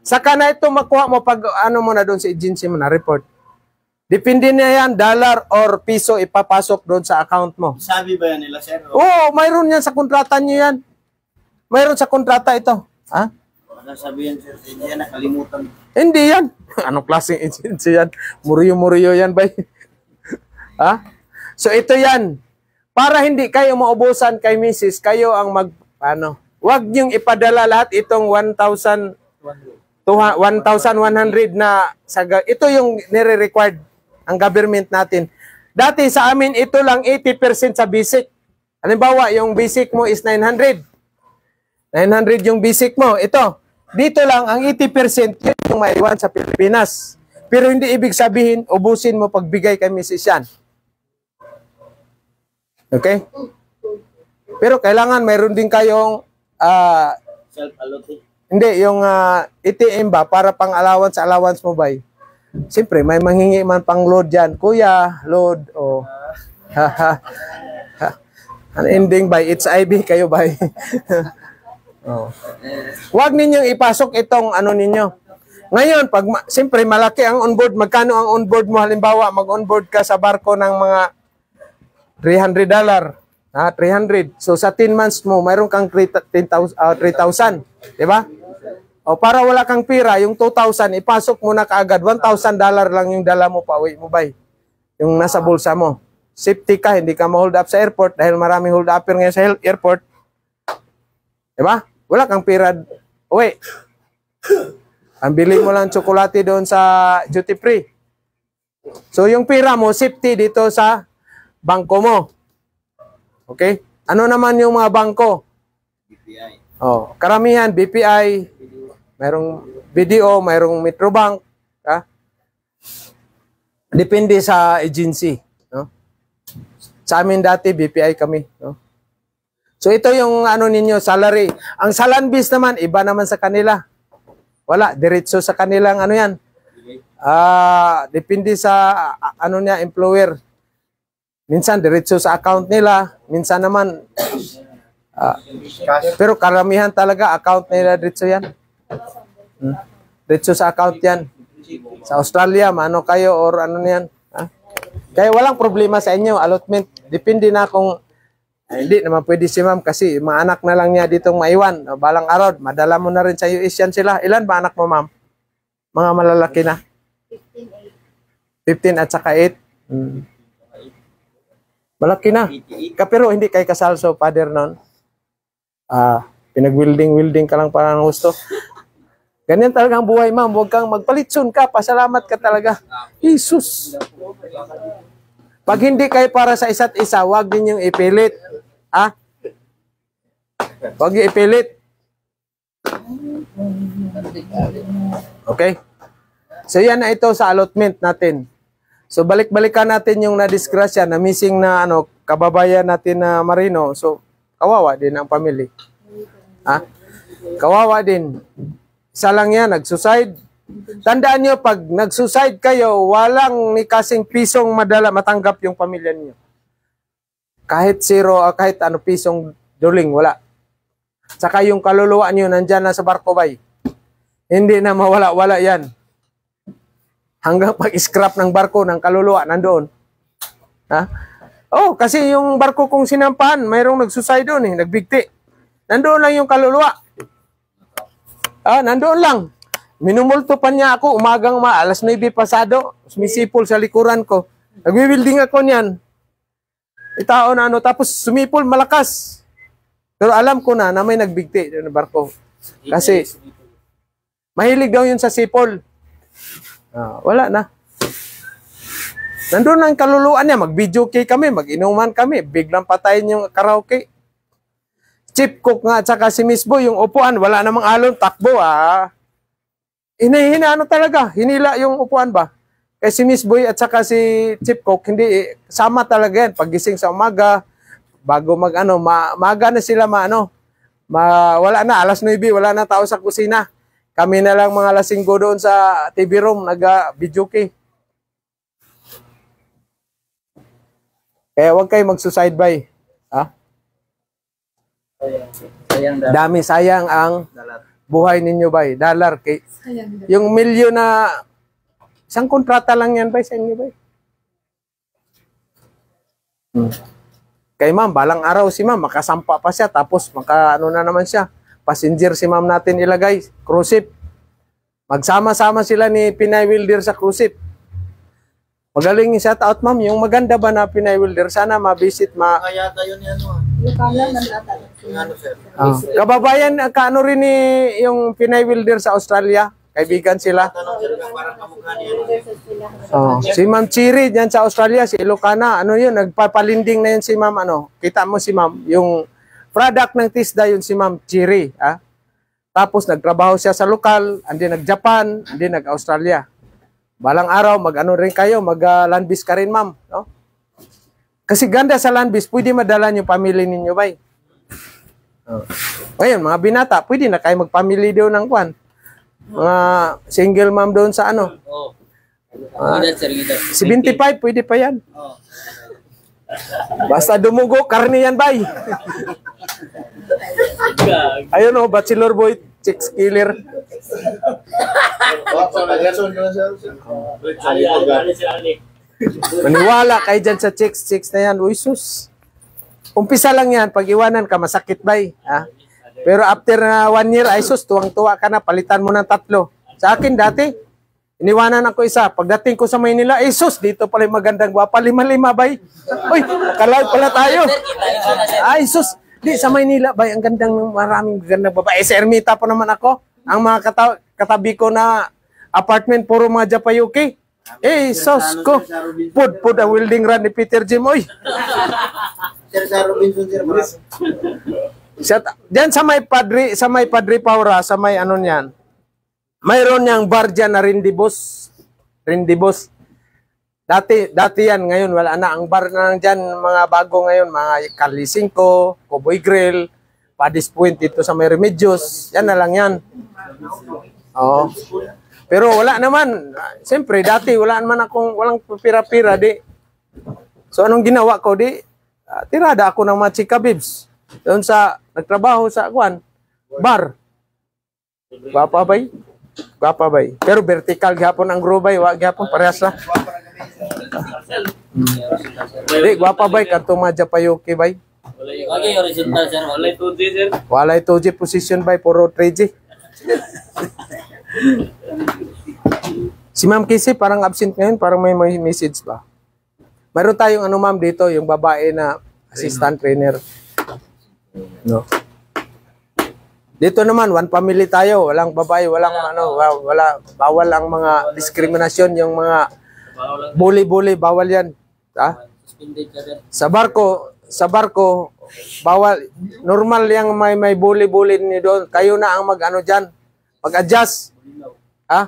Saka na ito makuha mo pag mo na doon sa agency mo na report. Depende na yan, dollar or piso ipapasok doon sa account mo. Sabi ba yan nila, sir? Oo, mayroon yan sa kontrata nyo yan. Mayroon sa kontrata ito. Baka sabihin, sir, hindi yan nakalimutan. Hindi yan. Anong klaseng agency yan? Muriyo-muriyo yan ba? So ito yan. Para hindi kayo maubusan kay Mrs., kayo ang Huwag niyong ipadala lahat itong 1,100 na ito yung nire-required ang government natin. Dati sa amin ito lang 80% sa basic. Halimbawa, yung basic mo is 900. 900 yung basic mo. Ito, dito lang ang 80% yun yung maiwan sa Pilipinas. Pero hindi ibig sabihin, ubusin mo pagbigay kay Mrs. yan. Okay? Pero kailangan mayroon din kayong Self-allotted. hindi, yung ATM ba para pang allowance mo ba? Siyempre, may manghingi man pang load dyan. Kuya, load. O. Ang ending ba? It's IB kayo ba? Oh. Huwag ninyong ipasok itong ano ninyo. Ngayon, pag siyempre malaki ang onboard, magkano ang onboard mo? Halimbawa, mag-onboard ka sa barko ng mga $300. 300. So sa 10 months mo, mayroon kang 3,000, di ba? O para wala kang pira, yung 2,000 ipasok mo na kaagad, $1,000 lang yung dala mo pa uwi mo bay. Yung nasa bulsa mo. Safety ka, hindi ka ma-hold up sa airport dahil maraming hold upper ngayon sa airport. Di ba? Wala kang pira uwi. Ang bili mo lang tsokolate doon sa duty free. So yung pira mo, safety dito sa bangko mo. Okay? Ano naman yung mga bangko? BPI. Oh, karamihan BPI, mayroong BDO, mayroong Metrobank, ha? Depende sa agency, no? Sa amin dati BPI kami, no? So ito yung ano ninyo, salary. Ang Salanbis naman iba naman sa kanila. Wala, diretso sa kanilang ano 'yan. Depende sa ano niya employer. Minsan diretso sa account nila, minsan naman pero karamihan talaga account nila diretso yan. Diretso sa account yan. Sa Australia, mano kayo or ano yan. Ha? Kaya walang problema sa inyo, allotment. Depende na kung hindi naman pwede si ma'am kasi mga anak na lang niya ditong maiwan. Balang araw, madala mo na rin sa US yan sila. Ilan ba anak mo ma'am? Mga malalaki na? 15 at saka 8. Malaki na. Pero hindi kay kasal so father nun. Pinag-wielding ka lang para ng gusto. Ganyan talaga ang buhay, ma'am. Huwag kang magpalitson ka. Pasalamat ka talaga. Jesus. Pag hindi kayo para sa isa't isa, huwag ninyong ipilit. Huwag niyo ipilit. Okay? So yan na ito sa allotment natin. So balik-balikan natin yung na-disgrasya, na missing na ano, kababayan natin na Marino. So kawawa din ang family. Kawawa din. Isa lang yan, nag-suicide. Tandaan nyo, pag nag-suicide kayo, walang ni kasing pisong matanggap yung pamilya niyo. Kahit zero, kahit ano pisong duling, wala. Saka yung kaluluwa nyo, nandyan na sa barko bay. Hindi na mawala-wala yan. Hanggang pag-scrap ng barko, ng kaluluwa, nandoon. Kasi yung barko kong sinampahan, mayroong nag-suicide doon nagbigti. Nandoon lang yung kaluluwa. Nandoon lang. Minumulto pa niya ako, umagang alas 9 pasado, sumisipol sa likuran ko. Nagwi-wielding ako niyan. Itao na tapos sumipol malakas. Pero alam ko na may nagbigti doon na barko. Kasi mahilig daw yun sa sipol. Wala na. Nandun ang kaluluan niya, mag-video kay kami, mag-inuman kami, biglang patayin yung karaoke. Chief cook nga at saka si Miss Boy, yung upuan, wala namang alon, takbo Hinihina talaga, hinila yung upuan ba? Kaya si Miss Boy at saka si Chief cook, hindi, sama talaga yan. Paggising sa umaga, bago maaga na sila wala na, alas 9, wala na tao sa kusina. Kami na lang mga lasinggo doon sa TV room, nag-video kay. Kaya huwag kayo mag-suicide bay. Dami sayang ang buhay ninyo bay. Dollar. Yung milyon na, isang kontrata lang yan bay sa inyo bay. Kay ma'am, balang araw si ma'am, makasampa pa siya, tapos na naman siya. Passenger si ma'am natin ilagay, cruise ship. Magsama-sama sila ni Pinay Wilder sa cruise ship. Magaling shout out ma'am, yung maganda ba na Pinay Wilder, sana ma-visit Kaya tayo niyan sir. Kababayan, kaano rin ni yung Pinay Wilder sa Australia, Kaibigan sila. Tanong sir, parang kamukha niya. Oh, si Ma'am Chiri diyan sa Australia, si Ilocana, ano yun, nagpapalinding na yun si Ma'am, ano, kita mo si Ma'am, yung product ng TISDA yun si Ma'am Chiri, ah. Tapos nagtrabaho siya sa lokal, andi nag-Japan, andi nag-Australia. Balang araw, mag-ano rin kayo, mag-landbis ka rin, Ma'am, no? Kasi ganda sa landbis, pwede madala yung pamilya ninyo, bay. Oh. Ngayon, mga binata, pwede na kayo mag-family doon ng kwan. Mga single mom doon sa ano. Oh. Gidad, sir, gidad. 75, pwede pa yan. Oh. Basta dumugo, karne yan, bay. Gag. Ayun o, bachelor boy, chicks killer. Ali, sir, Ali. Maniwala kayo dyan sa chicks na yan. Uy, sus. Umpisa lang yan, pag iwanan ka, masakit, bay. Ha? Pero after 1 year, ay sus, tuwang-tuwa ka na, palitan mo ng 3. Sa akin dati, iniwanan ako isa. Pagdating ko sa Maynila, ay sus, dito pala yung magandang gwapa, 5-5, bay. Uy, kalive pala tayo. Ay sus, di sa Maynila, bay, ang gandang, maraming gandang babae. Sa Ermita po naman ako. Ang mga katabi ko na apartment, puro mga Japayuki. Eh, sus ko. Pud ang welding rod ni Peter Jim, oy. Sir, sa Robinson, sir, marami. Diyan sa may Padre Paura, sa may ano niyan. Mayroon niyang bar diyan na Rindibos. Rindibos. Dati yan, ngayon wala na. Ang bar na diyan, mga bago ngayon, mga Carly 5, Cowboy Grill, Paddy's Point dito sa may Remedios. Yan na lang yan. Oo. Pero wala naman. Siyempre, dati wala naman walang pira-pira, di. So anong ginawa ko, di? Tirada ako ng mga chika bibs. Doon sa, nagtrabaho sa bar. Gwapa bay? Gwapa bay. Pero vertical gihapon ang grow bay, wag gihapon parehas lang. Di, gwapa bay, kanto mga Japayuki bay. Wala yung horizontal, sir. Wala yung 2G, sir. Wala 2G position bay, puro 3G. Si Ma'am Kisi parang absent ngayon, parang may message ba? Mayroon tayong ano ma'am dito, yung babae na assistant trainer. No. Dito naman, one family tayo, walang babae, walang ano, bawal ang mga diskriminasyon, yung mga bully, bawal yan. Ha? Suspended ka, sir. Sa barko, bawal, normal yang may bully ni doon. Kayo na ang mag-ano diyan, mag-adjust. Ha?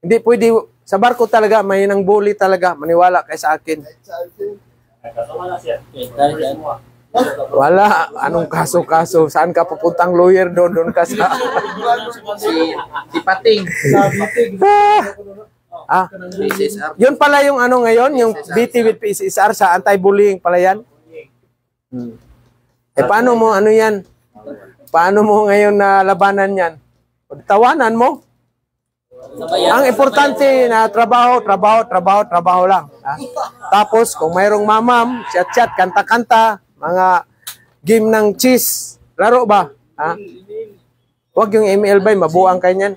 Hindi pwede, sa barko talaga, may nang bully talaga, maniwala kay sa akin. Okay, dahil dyan. Wala, anong kaso? Saan ka pupuntang lawyer doon ka sa... Si Pating. Yun pala yung ano ngayon, yung BT with PCSR sa anti-bullying pala yan. Paano mo ano yan? Paano mo ngayon na labanan yan? Tawanan mo? Ang importante na trabaho lang. Ha? Tapos kung mayroong mamam, chat, kanta-kanta, mga game ng cheese, laro ba? Ha? Huwag yung ML bay, mabuang kayo niyan.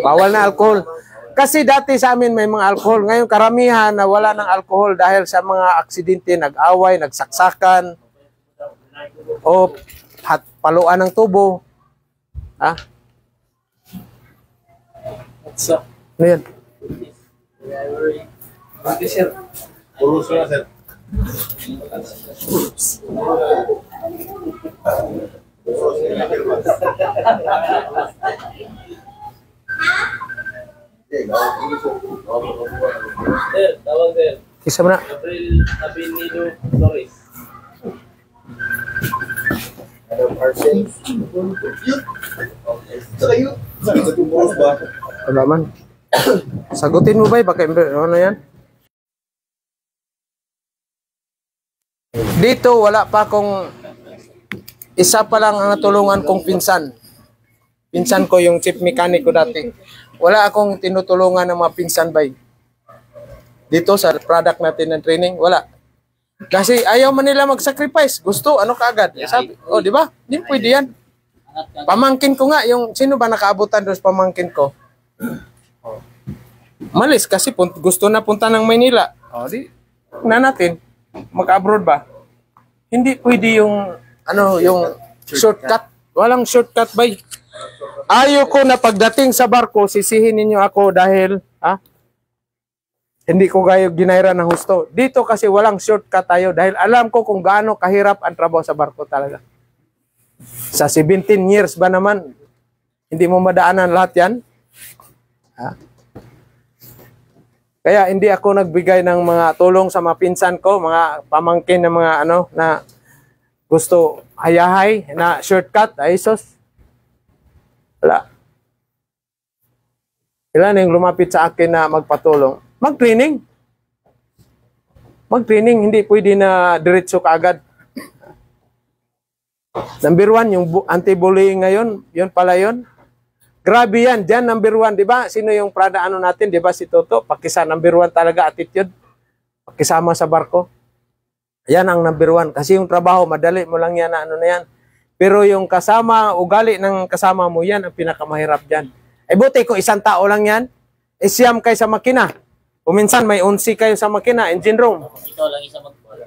Bawal na alcohol. Kasi dati sa amin may mga alcohol. Ngayon karamihan na wala ng alcohol dahil sa mga aksidente, nag-away, nagsaksakan, o paluan ng tubo. Ha? Ano yan? Sir, tawag, sir. Kisa mo na. April Abinido Flores. Wala man. Sagutin mo ba? Baka ano yan? Dito, wala pa akong isa pa lang ang tulungan kong pinsan. Pinsan ko yung chief mechanic ko dati. Wala akong tinutulungan ng mga pinsan bay. Dito sa product natin ng training, wala. Kasi ayaw man nila mag-sacrifice. Gusto, ano kaagad. Sabi, oh, di ba? Hindi pwede yan. Pamangkin ko nga, yung sino ba nakaabutan doon sa pamangkin ko? Malis kasi gusto na punta ng Maynila. O, di na natin. Mag-abroad ba? Hindi pwede yung, ano, yung shortcut. Walang shortcut bay. Ayoko na pagdating sa barko, sisihin ninyo ako dahil, hindi ko kayo ginayra ng husto. Dito kasi walang shortcut tayo dahil alam ko kung gaano kahirap ang trabaho sa barko talaga. Sa 17 years ba naman, hindi mo madaanan lahat yan? Kaya hindi ako nagbigay ng mga tulong sa mga pinsan ko, mga pamangkin na mga na gusto hayahay na shortcut. Ay, sus. Wala. Ilan yung lumapit sa akin na magpatulong? Mag-training. Mag-training, hindi pwede na diretso kaagad. Number 1, yung anti-bullying ngayon, yun pala yun. Grabe yan, dyan number 1, di ba? Sino yung Prada natin, di ba? Si Toto, pakisa number 1 talaga, attitude. Pakisama sa barko. Yan ang number 1. Kasi yung trabaho, madali mo lang yan na na yan. Pero yung kasama, ugali ng kasama mo, yan ang pinakamahirap dyan. Eh buti kung isang tao lang yan, siyam kayo sa makina. O minsan may 11 kayo sa makina, engine room. Ikaw lang isa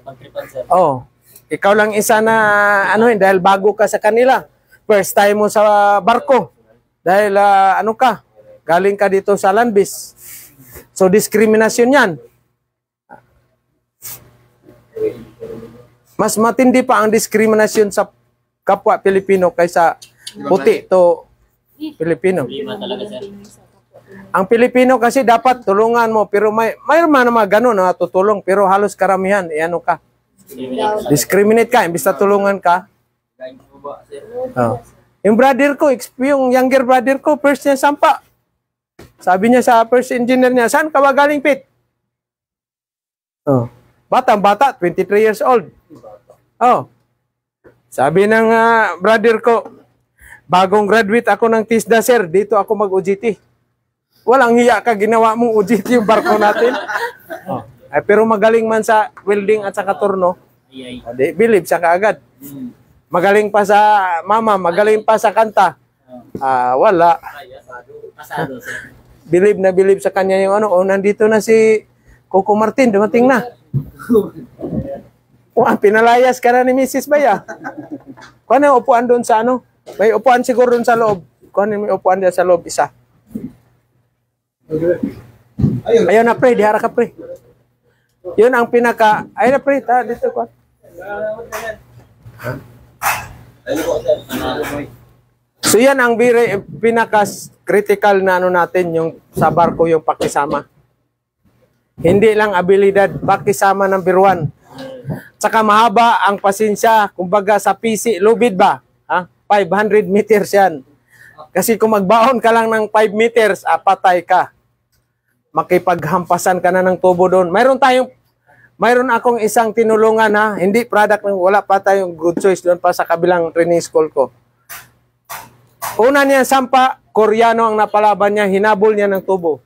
mag-tripan, sir. Oh, ikaw lang isa na dahil bago ka sa kanila. First time mo sa barko. Dahil galing ka dito sa landbase. So diskriminasyon yan. Mas matindi pa ang diskriminasyon sa kapwa Pilipino kaysa puti to Pilipino. Lima talaga, sir. Ang Pilipino kasi dapat tulungan mo, pero mayroon man naman ganun na tutulong, pero halos karamihan, ka. Discriminate ka, imbis na tulungan ka. Oh. Yung brother ko, yung younger brother ko, first niya sampa. Sabi niya sa first engineer niya, saan ka ba galing, Pete? Oh. Bata, 23 years old. Oh. Sabi ng brother ko, bagong graduate ako ng TISDA, sir, dito ako mag-OJT. Walang hiya ka, ginawa mong OJT yung barko natin. Oh. Ay, pero magaling man sa welding at sa katurno. Believe siya kaagad. Magaling pa sa mama, magaling pa sa kanta. Wala. Believe na believe sa kanya yung nandito na si Coco Martin, dumating na. Pinalayas ka na ni Mrs. Baya. Kung ano yung upuan doon sa may upuan siguro doon sa loob. Kung ano may upuan doon sa loob, isa. Ayaw na, pre. Dihara ka, pre. Yun ang ayaw na, pre. Dito ko. So yan ang pinaka-critical na natin, yung sa barko, yung pakisama. Hindi lang abilidad, pakisama number 1. Tsaka mahaba ang pasensya, kumbaga sa PC, lubid ba? 500 meters yan. Kasi kung magbaon ka lang ng 5 meters, patay ka. Makipaghampasan ka na ng tubo doon. Mayroon akong isang tinulungan hindi product, wala pa tayong good choice doon pa sa kabilang training school ko. Una niya sampa, Koreano ang napalaban niya, hinabol niya ng tubo.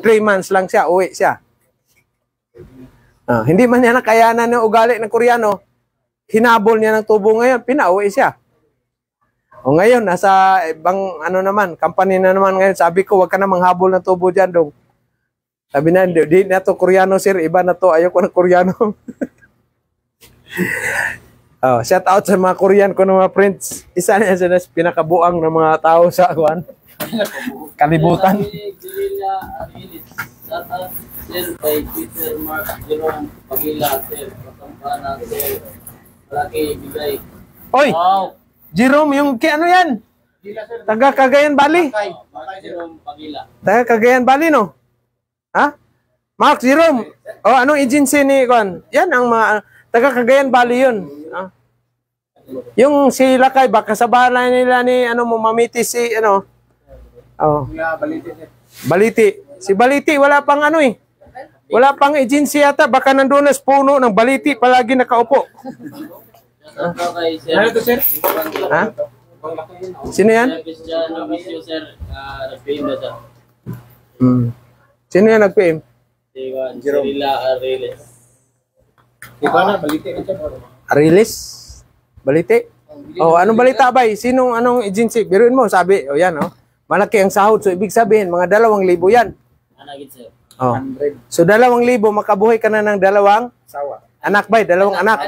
3 months lang siya, uwi siya. Hindi man niya nakayanan ng ugali ng Koreano, hinabol niya ng tubo ngayon, pinauwi siya. O ngayon, nasa ibang company na naman ngayon, sabi ko, wag ka na manghabol ng tubo dyan, dong. Sabi na, di na to Koreano, sir. Iba na to. Ayoko ng Koreano. Shout out sa mga Korean ko ng mga friends. Isa na sa pinakabuang ng mga tao sa kalibutan. Shout out, sir, kay Peter Mark Jerome Pagila, sir. Patampanan, sir. Malaki bigay. Oy! Wow! Jerome, yung yan? Taga Cagayan Valley. Mark Jerome Pagila. Taga Cagayan Valley, no? Mark Jerome. Anong agency ni Kwan? Yan ang mga taga Cagayan Valley yun. Yung si Lakay, baka sa bahala nila ni mamiti si Baliti. Si Baliti, wala pang wala pang agency yata. Baka nandun na puno ng Baliti, palagi nakaupo. Ano to, sir? Sino yan? Sino yan nag-PM? Ariles? Balite? Anong balita ba? Anong agency? Biruin mo, sabi, yan, malaki ang sahod. So, ibig sabihin, mga 2,000 yan. So, 2,000, makabuhay ka na ng 2 anak ba? 2 anak.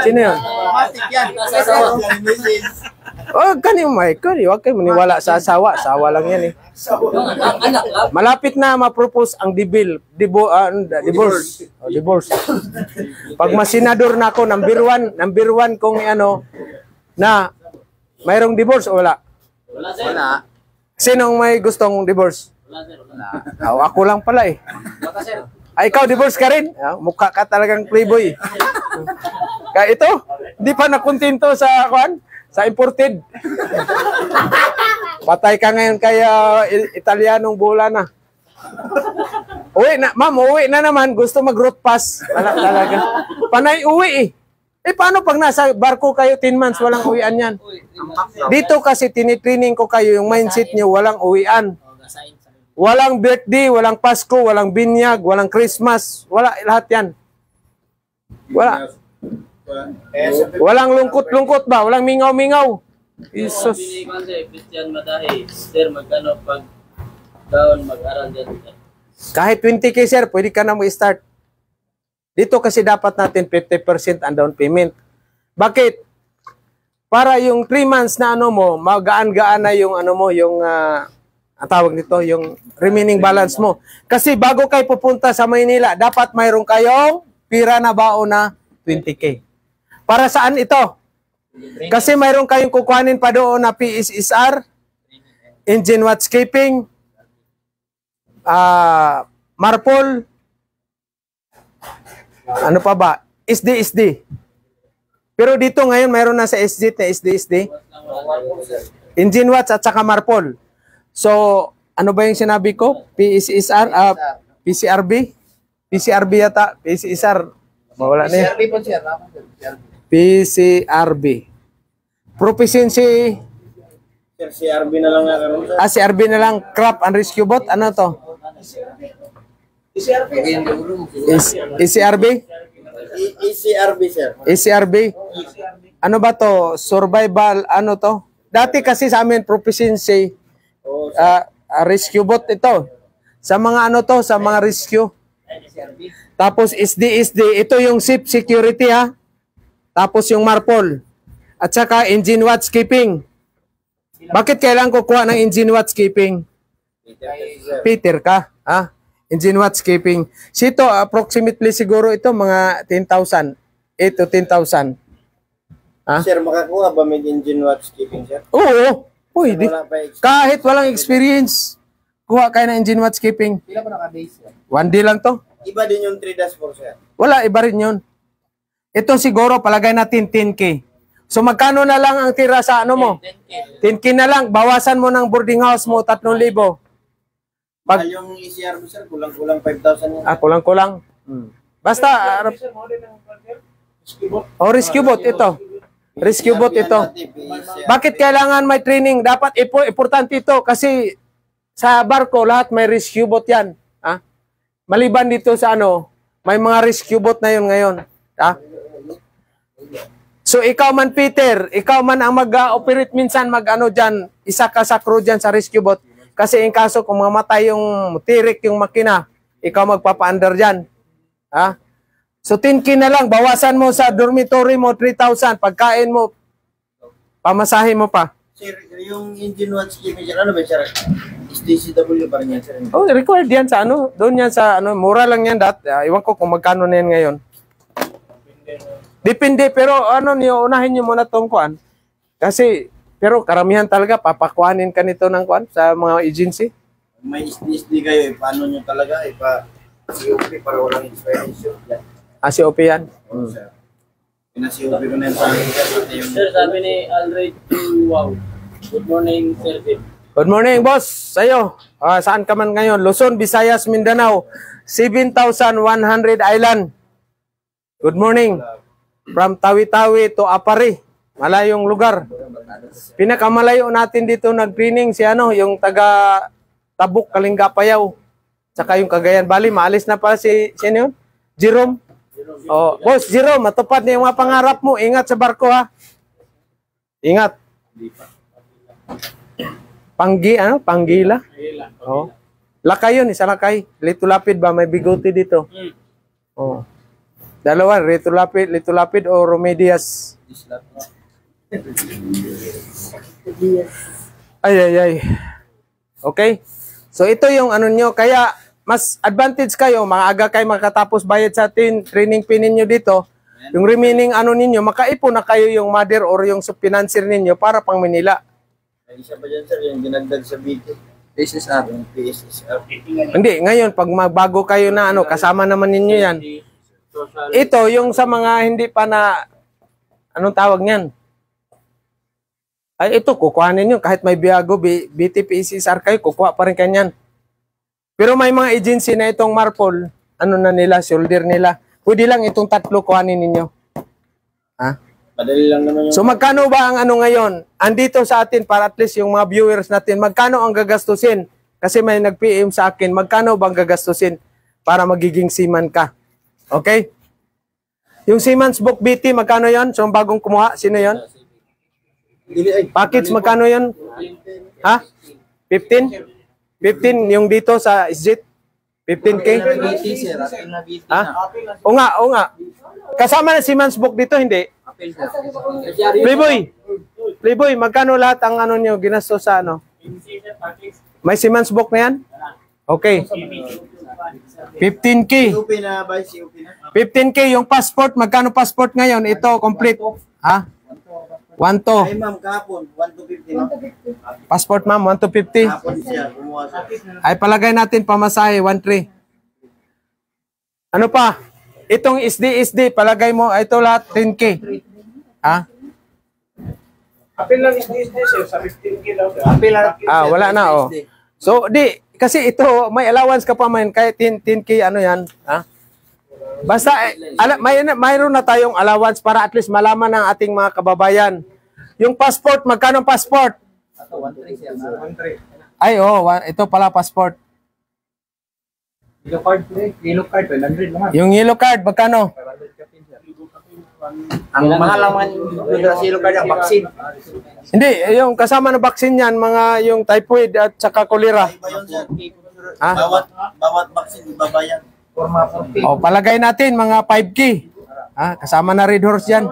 Sino yun? Plastic yan. Message. Oh, ganyan Michael. Huwag kayo maniwala sa asawa. Asawa lang yan eh. Ang anak lang. Malapit na ma-propose ang divorce. Oh, divorce. Pag masenador na ako, number one kung ano, na mayroong divorce o wala? Wala, sir. Wala. Sinong may gustong divorce? Wala, sir. Wala. Oh, ako lang pala eh. Baka, sir. Ay, ikaw, divorce ka rin? Ah, mukha ka talagang playboy. Kaya ito, hindi pa nakontento sa sa imported. Patay ka ngayon kaya Italianong bola na. Uwi na, ma'am, uwi na naman. Gusto mag-road pass. Wala talaga. Panay uwi eh. Eh, paano pag nasa barko kayo 10 months, walang uwian yan? Dito kasi tinitraining ko kayo, yung mindset nyo, walang uwian. Walang birthday, walang Pasko, walang binyag, walang Christmas. Wala, lahat yan. Wala. Walang lungkot-lungkot ba? Walang mingaw-mingaw. Jesus. Sabi ni Christian Madahi, sir, magkano pag down mag-aral dyan? Kahit 20K sir, pwede ka na mag-start. Dito kasi dapat natin 50% ang down payment. Bakit? Para yung 3 months na ano mo, magaan-gaan na yung ano mo, yung ang tawag nito, yung remaining balance mo. Kasi bago kayo pupunta sa Maynila, dapat mayroon kayong pira na baon na 20K. Para saan ito? Kasi mayroon kayong kukuhanin pa doon na PSSR, engine watchkeeping, marpol, ano pa ba? SD. Pero dito ngayon mayroon na sa SG na SD. Engine watch at saka marpol. So, ano ba yung sinabi ko? PSSR, PCRB? PCRB yata, PSSR. Mawala na yun. CRB po siya. PCRB. Proficiency. Sir, CRB na lang nga karon sir. CRB na lang. Crop and Rescue Boat. Ano to? ECRB? ECRB sir. ECRB? Ano ba to? Survival, ano to? Dati kasi sa amin, proficiency, rescue boat ito. Sa mga ano to, sa mga rescue. Tapos SD, ito yung ship security ha. Tapos yung marpol. At saka engine watchkeeping. Bakit kailangan ko kuha ng engine watchkeeping? Peter ka, ha? Engine watchkeeping. Sito, approximately siguro ito mga 10,000. 8 to 10,000. Ha? Sir, makakuha ba may engine watchkeeping sir? Oo. Uy, Wala pa kahit walang experience, kuha kayo ng engine watchkeeping. Pila pa naka-base sir? 1 day lang to. Iba din yung 3-4 sir. Wala, iba rin yun. Ito siguro, palagay natin 10K. So magkano na lang ang tira sa ano mo? 10K na lang. Bawasan mo ng boarding house mo, 3,000. Pag yung ECRB sir, kulang-kulang 5,000 yan. Kulang-kulang. Basta, rescue boat ito. Rescue boat ito. Bakit kailangan may training? Dapat importante ito kasi sa barko lahat may rescue boat yan. Ha? Maliban dito sa ano, may mga rescue boat na yun ngayon. Ha? So ikaw man Peter, ikaw man ang mag-operate minsan mag-ano dyan, isa ka sa crew dyan sa rescue boat. Kasi in kaso kung mamatay yung tirik yung makina, ikaw magpapa-under dyan. Ha? So 10K na lang, bawasan mo sa dormitory mo 3,000, pagkain mo, pamasahe mo pa. Sir, yung engine watchkeeping sir, ano ba sir? SDCW pa rin yan sir. Oh, required yan sa ano, doon yan sa ano, mura lang yan iwan ko kung magkano na yan ngayon. Depende, pero ano niyo, unahin niyo muna tong kuan. Kasi, pero karamihan talaga, papakuhanin ka nito ng kuan sa mga agency. May SD kayo, paano nyo talaga, COP para walang expiration. COP yan. Sir. Pina-COP ko na yung pangin sir. Sir, sabi ni Alred, wow. Good morning, Sir Tim. Good morning, boss. Sa'yo. Saan ka man ngayon? Luzon, Visayas, Mindanao. 7,100 island. Good morning. From Tawi-Tawi to Apari. Malayong lugar. Pinakamalayo natin dito nag-training si ano, yung taga Tabuk, Kalinga, Payaw. Tsaka yung Cagayan Valley. Maalis na pala sino yun? Jerome. Oh, boss, Jerome, matupad na yung mga pangarap mo. Ingat sa barko ha. Ingat. Panggila? Oh. Lakay yun, isa lakay. Lito Lapid ba? May bigote dito. Oh. Dalawa, Lito Lapid o Romedias. Ay. Okay? So ito yung ano nyo. Kaya mas advantage kayo, maaga kayo makatapos bayad sa training fee ninyo dito. Yung remaining ano ninyo, makaipon na kayo yung mother or yung financier ninyo para pang Manila. Ay, isa pa dyan, sir, yung dinagdag sa BT. PSSR. Yung PSSR. Hindi, ngayon, pag magbago kayo na ano, kasama naman ninyo yan. Ito, yung sa mga hindi pa na, anong tawag niyan? Ay, ito, kukuhanin nyo. Kahit may biago, BT, PSSR kayo, kukuha pa rin kanyan. Pero may mga agency na itong Marpol, ano na nila, shoulder nila. Pwede lang itong 3 kuhanin ninyo. Ha? Madali lang naman yung... So magkano ba ang ano ngayon? Andito sa atin para at least yung mga viewers natin, magkano ang gagastusin? Kasi may nag-PM sa akin, magkano bang gagastusin para magiging seaman ka? Okay? Yung Seaman's Book BT, magkano yon? So bagong kumuha, sino yon? Package, magkano yon? Ha? 15? 15 yung dito sa SJIT? 15K? Ha? O nga. Kasama na Seaman's Book dito, hindi? Playboy, magkano lahat ang ano nyo ginastos sa ano? May Seaman's Book na yan? Okay. 15K. COP na ba? COP na? 15K yung passport, magkano passport ngayon? Ito, complete. Ha? 1 to. Ay, ma'am, kahapon, 1 to 50, ma'am. Passport, ma'am, 1 to 50. Kahapon siya, kumuha siya. Ay, palagay natin pamasahe, 1.3. Ano pa? Itong SD, palagay mo, ito lahat, 10K. Ha? Apil lang is sir, sa 15K daw. Apil lang. Wala na, oh. So, kasi ito, may allowance ka pa man, kahit 10K, ano yan, ha? Basta, mayroon na tayong allowance para at least malaman ng ating mga kababayan. Yung passport, magkano ang passport? 1.3. Ay, ito pala passport. Yellow card, 100 naman. Yung yellow card, magkano? Ang mahal naman yung zero card ang vaccine. Hindi, yung kasama na vaccine yan, mga yung typhoid at saka cholera. Iba yun, sir. Ha? Bawat vaccine, ibabayan. Palagay natin, mga 5K. Kasama na Red Horse yan.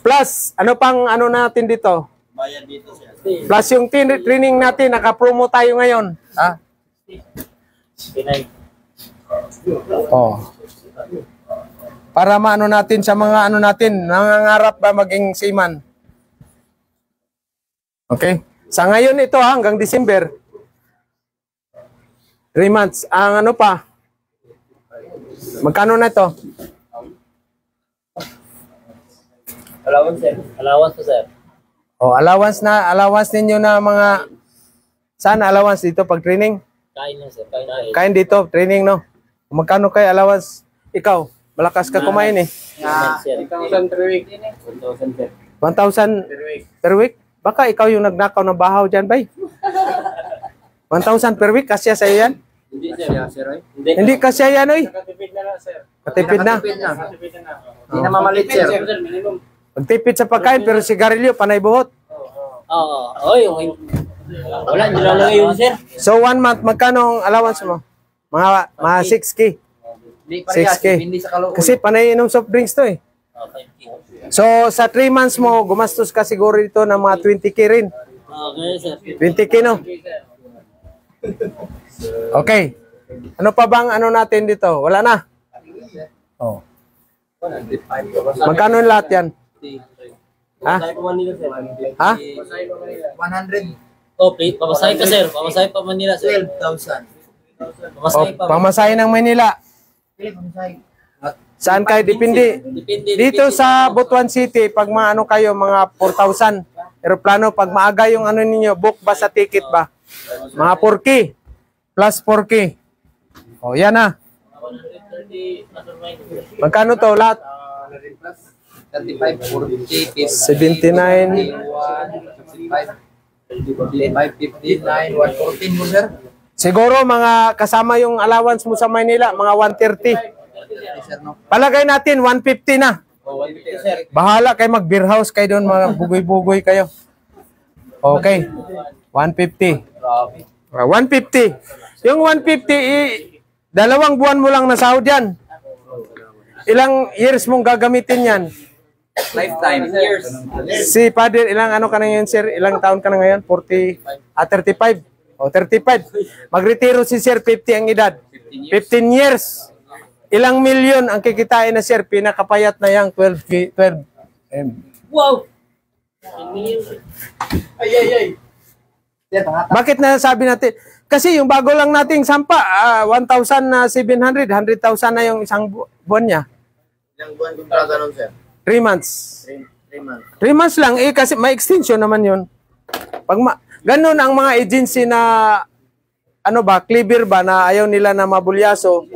Plus, ano pang ano natin dito? Bayan dito siya. Plus yung training natin, naka-promo tayo ngayon. Para maano natin sa mga ano natin, nangangarap ba maging seaman. Okay? Sa ngayon ito hanggang December. 3 months. Ang ano pa? Magkano na ito? Allowance, sir. Allowance po, sir. Allowance ninyo na mga saan allowance dito pag training? Kain na, sir. Kain dito, training, no? Magkano kay allowance? Ikaw, malakas ka kumain eh. 1,000 per week. 1,000, sir. 1,000 per week? Baka ikaw yung nagnakaw ng bahaw dyan, bay. 1,000 per week, kasya sa'yo yan? Hindi, sir. Hindi kasya yan, oy. Katipid na lang, sir. Katipid na. Katipid na. Hindi na mamalit, sir. Minimum. Magtipid sa pagkain, pero sigarilyo, panay buhot. Wala, hindi lang yun, sir. So, 1 month, magkano ang allowance mo? Mga 6K. 6K. Kasi panay inom soft drinks to eh. So, sa 3 months mo, gumastos ka siguro dito ng mga 20K rin. Okay, sir. 20K, no? Okay. Ano pa bang ano natin dito? Wala na? Oh. Magkano lahat yan? Ha? Ha? 100. Oh, pamasahe pa, sir. Pamasahe pa Manila, sir. 12,000. Pamasahe pa. Pamasahe ng Manila. Saan kayo? Depende. Dito sa Butuan City, pag maano kayo, mga 4,000. Aeroplano, pag maaga yung ano ninyo, book ba sa ticket ba? Mga 4K. Plus 4K. O, yan na. 130. Magkano to lahat? 35, 40, 79. 59, 114 mo, sir. Siguro mga kasama yung allowance mo sa Maynila, mga 130. Palagay natin, 150 na. Bahala kayo mag-beer house kayo doon, mga bugoy-bugoy kayo. Okay. 150. 150. Yung 150, 2 buwan mo lang nasahod yan. Ilang years mong gagamitin yan? Lifetime. Years. Si Father, ilang ano ka na ngayon, sir? Ilang taon ka na ngayon? 40? 35? O, 35. Magretiro si sir, 50 ang edad. 15 years. Ilang milyon ang kikitain na sir? Pinakapayat na yang 12 M. Wow! Bakit na sabi natin? Kasi yung bago lang nating sampa, 1,700, 100,000 na yung isang buwan niya. Ilang buwan kontrata nun, sir? 3 months. 3 months. 3 months lang, eh, kasi may extension naman yun. Ganun ang mga agency na, ano ba, clever ba, na ayaw nila na mabulyaso.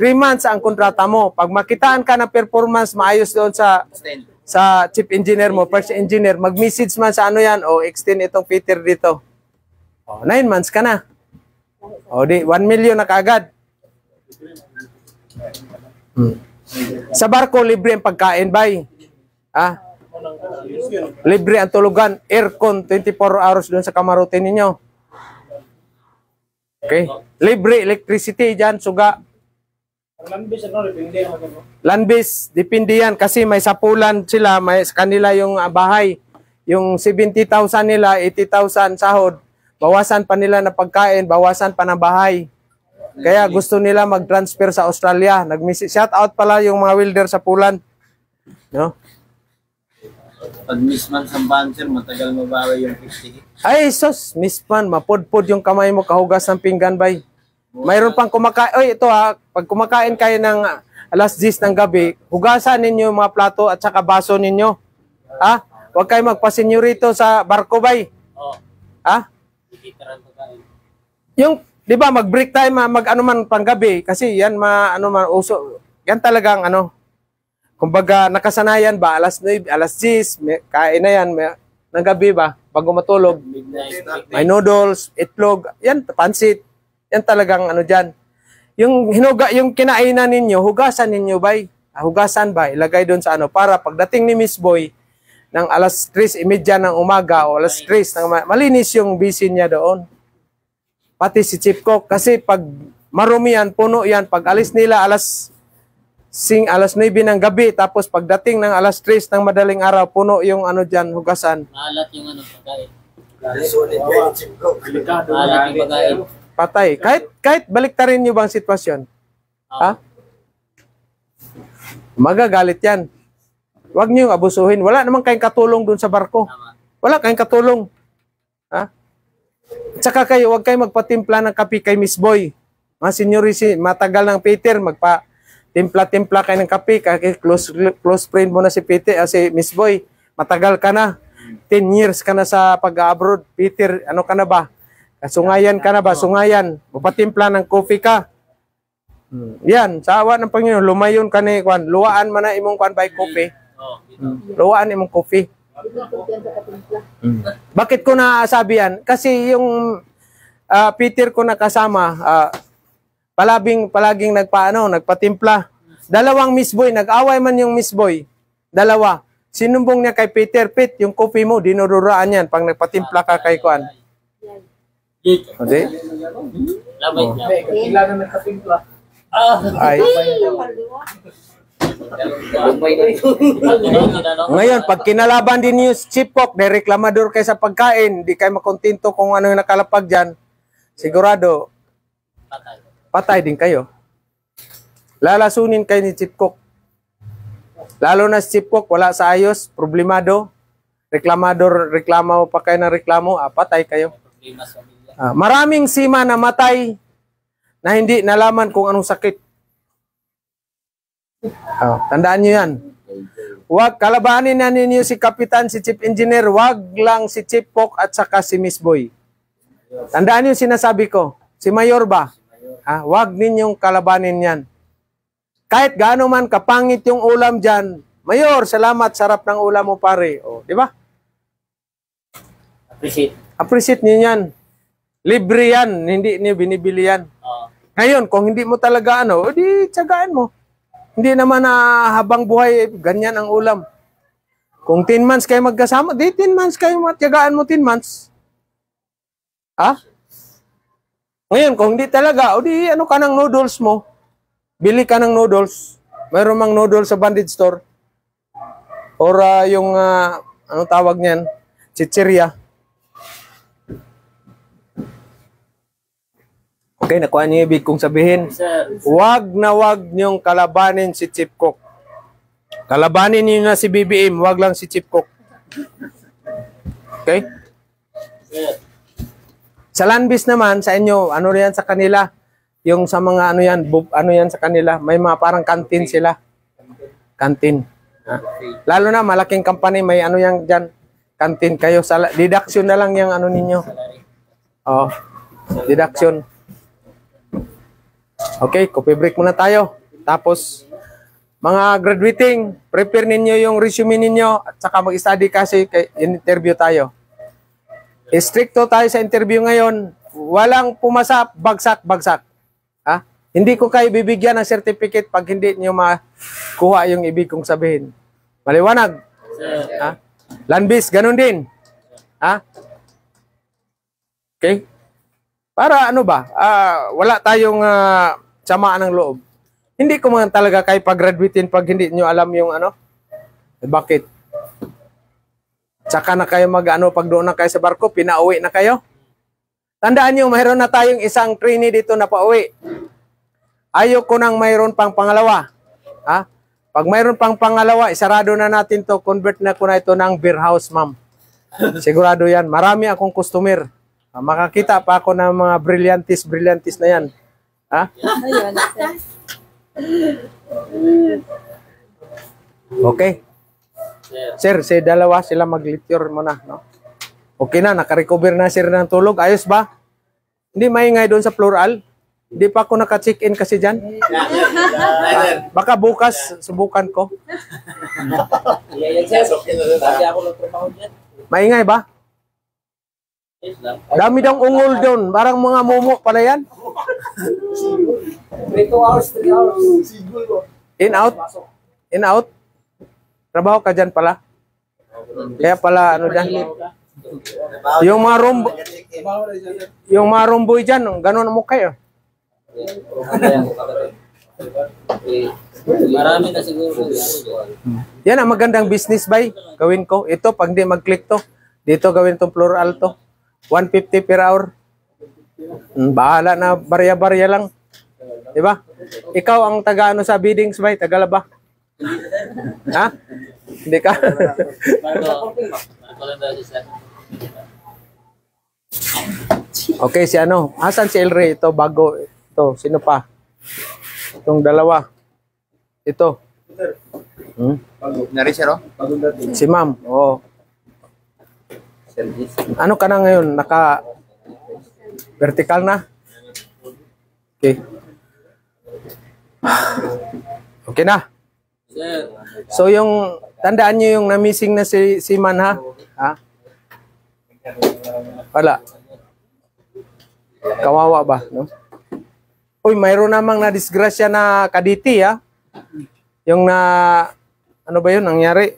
3 months ang kontrata mo. Pag makitaan ka ng performance, maayos doon sa chief engineer mo, first engineer, mag-message man sa ano yan, o extend itong Peter dito. O, 9 months ka na. O, di, 1 million na kaagad. Sa barko, libre ang pagkain, bay. Ah, libre ang tulugan, aircon 24 hours doon sa kamarote ninyo. Okay? Libre electricity diyan, suga. Landbase, depende yan kasi may sapulan sila, may sa kanila yung bahay. Yung 70,000 nila, 80,000 sahod. Bawasan pa nila na pagkain, bawasan pa ng bahay. Kaya gusto nila mag-transfer sa Australia. Shout out pala yung mga welder sa Pulan. No? Pag misman sa banser, matagal mabawi yung 50. Ay, sus, misman, mapudpud yung kamay mo, kahugas ng pinggan, bay. Mayroon pang kumakain. Oy, ito ha, pag kumakain kayo ng alas 10 ng gabi, hugasan ninyo yung mga plato at saka baso ninyo. Ha? Huwag kayo magpasenyorito sa barko, bay. Ha? Yung, di ba, mag-break time, mag-ano man panggabi, kasi yan, ano man, uso, yan talagang, ano, kumbaga, nakasanayan ba, alas 9, alas 10, kain na yan, ng gabi ba, bago matulog, may noodles, itlog, yan, pansit, yan talagang, ano dyan. Yung kinainan ninyo, hugasan ninyo, bay, hugasan ba, ilagay doon sa ano, para pagdating ni Miss Boy, ng alas 3:30 ng umaga, o alas 3, malinis yung bisin niya doon. Pati si Chief Cook, kasi pag marumi yan, puno yan, pag alis nila alas 9 ng gabi, tapos pagdating ng alas 3 ng madaling araw, puno yung ano dyan, hugasan. Maalat yung ano pagkain. Sulit kayo, Chief Cook. Maalat yung pagkain. Patay. Kahit baliktarin nyo bang sitwasyon? Ha? Magagalit yan. Huwag nyo yung abusuhin. Wala naman kayong katulong dun sa barko. Wala kayong katulong. Ha? Tsaka kayo, huwag kayong magpatimpla ng kape kay Miss Boy. Mga seniority, matagal ng Peter, magpa-timpla-timpla kayo ng kape, kaya close friend mo na si Peter, si Miss Boy, matagal ka na, 10 years ka na sa pag-abroad. Peter, ano ka na ba? Sungayan ka na ba? Sungayan. Magpatimpla ng coffee ka. Yan, sa awa ng Panginoon, lumayon ka ni Kwan. Luwaan man na imong Kwan by coffee. Luwaan imong coffee. Bakit ko nasabi yan? Kasi yung Peter ko nakasama, palaging nagpatimpla. Dalawang Miss Boy, nag-away man yung Miss Boy. Dalawa. Sinumbong niya kay Peter, Pete, yung coffee mo, dinururaan yan pag nagpatimpla ka kay Kwan. Okay? Labay niya. Kailangan nagkatimpla. Ay. Ngayon, pag kinalaban din niyo si Chief Cook, may reklamador kayo sa pagkain, hindi kayo makontento kung ano yung nakalapag dyan, sigurado, patay din kayo. Lalasunin kayo ni Chief Cook. Lalo na si Chief Cook, wala sa ayos, problemado, reklamo pa kayo ng reklamo, patay kayo. Maraming sima na matay na hindi nalaman kung anong sakit. Tandaan nyo yan. Huwag kalabanin na ninyo si Kapitan, si Chief Engineer, wag lang si Chief Cook at saka si Miss Boy. Tandaan nyo sinasabi ko. Si Mayor ba? Wag ninyong kalabanin yan. Kahit gaano man kapangit yung ulam dyan, Mayor, salamat, sarap ng ulam mo pare. Di ba? Appreciate nyo yan. Libre yan, hindi niyo binibili yan. Ngayon, kung hindi mo talaga di tsagaan mo. Hindi naman na habang buhay, ganyan ang ulam. Kung 10 months kayo magkasama, 10 months kayo matyagaan mo 10 months. Ngayon, kung hindi talaga, di ka ng noodles mo. Bili ka ng noodles. mayroon mang noodle sa bandit store. Or yung, anong tawag niyan? Chichirya. Okay, nakuha niyo ibig kong sabihin. Sir, Wag na wag niyong kalabanin si Chief Cook. Kalabanin niyo na si BBM, wag lang si Chief Cook. Okay? sir, Sa Landbis naman, sa inyo, ano yan sa kanila? Yung sa mga ano yan, ano yan sa kanila? May mga parang kantin sila. Kantin. Ha? Lalo na, malaking company, may ano yan dyan. Kantin kayo. Deduction na lang yung ano ninyo. Oh, deduction. Okay, coffee break muna tayo. Tapos, mga graduating, prepare ninyo yung resume ninyo at saka mag-study kasi interview tayo. Stricto tayo sa interview ngayon. Walang pumasa, bagsak. Ha? Hindi ko kayo bibigyan ng certificate pag hindi nyo makuha yung ibig kong sabihin. Maliwanag? sir. Ha? Landbis, ganun din. Ha? Okay? Para ano ba? Wala tayong samaan ng loob. Hindi ko man talaga kayo pag-graduatein pag hindi nyo alam yung ano. Bakit? Tsaka na kayo pag doon na kayo sa barko, pinauwi na kayo. Tandaan nyo, mayroon na tayong isang trainee dito na pauwi. Ayoko nang mayroon pang pangalawa. Ha? Pag mayroon pang pangalawa, isarado na natin to, convert na ko na ito ng beer house, ma'am. Sigurado yan. Marami akong customer. Makakita pa ako ng mga brilliantis na yan. Ha? Okay. Sir, dalawa sila mag-lecture muna, no? Okay na, naka-recover na sir ng tulog. Ayos ba? Hindi maingay doon sa plural. Hindi pa ako naka-check-in kasi dyan. Baka bukas, subukan ko. Maingay ba? Dami daw ungol doon. Parang mga momo pala yan. 3 hours. In out? In out? Trabaho ka dyan pala? Kaya pala, ano dyan? Yung mga rumboy dyan, ganun mo kayo. Marami na siguro. Yan ang magandang business bay. Gawin ko. Ito, pag di mag-click to, dito gawin itong plural to. 150 per hour. Bahala na, barya-barya lang. Diba? Ikaw ang taga-ano sa biddings bay, tagalaba. Ha? Hindi ka? Okay, si ano? Asan si El Rey? Ito, bago. Ito, sino pa? Itong dalawa. Ito. Nari sir, oh? Si ma'am. Oh. Ano ka na ngayon? Naka-vertical na? Okay. Okay na. So yung tandaan niyo yung na-missing na si Man ha? Ha? Wala. Kawawa ba, no? Uy, mayroon namang na-disgrasya na Kaditi ha? Yung ano ba yun nangyari?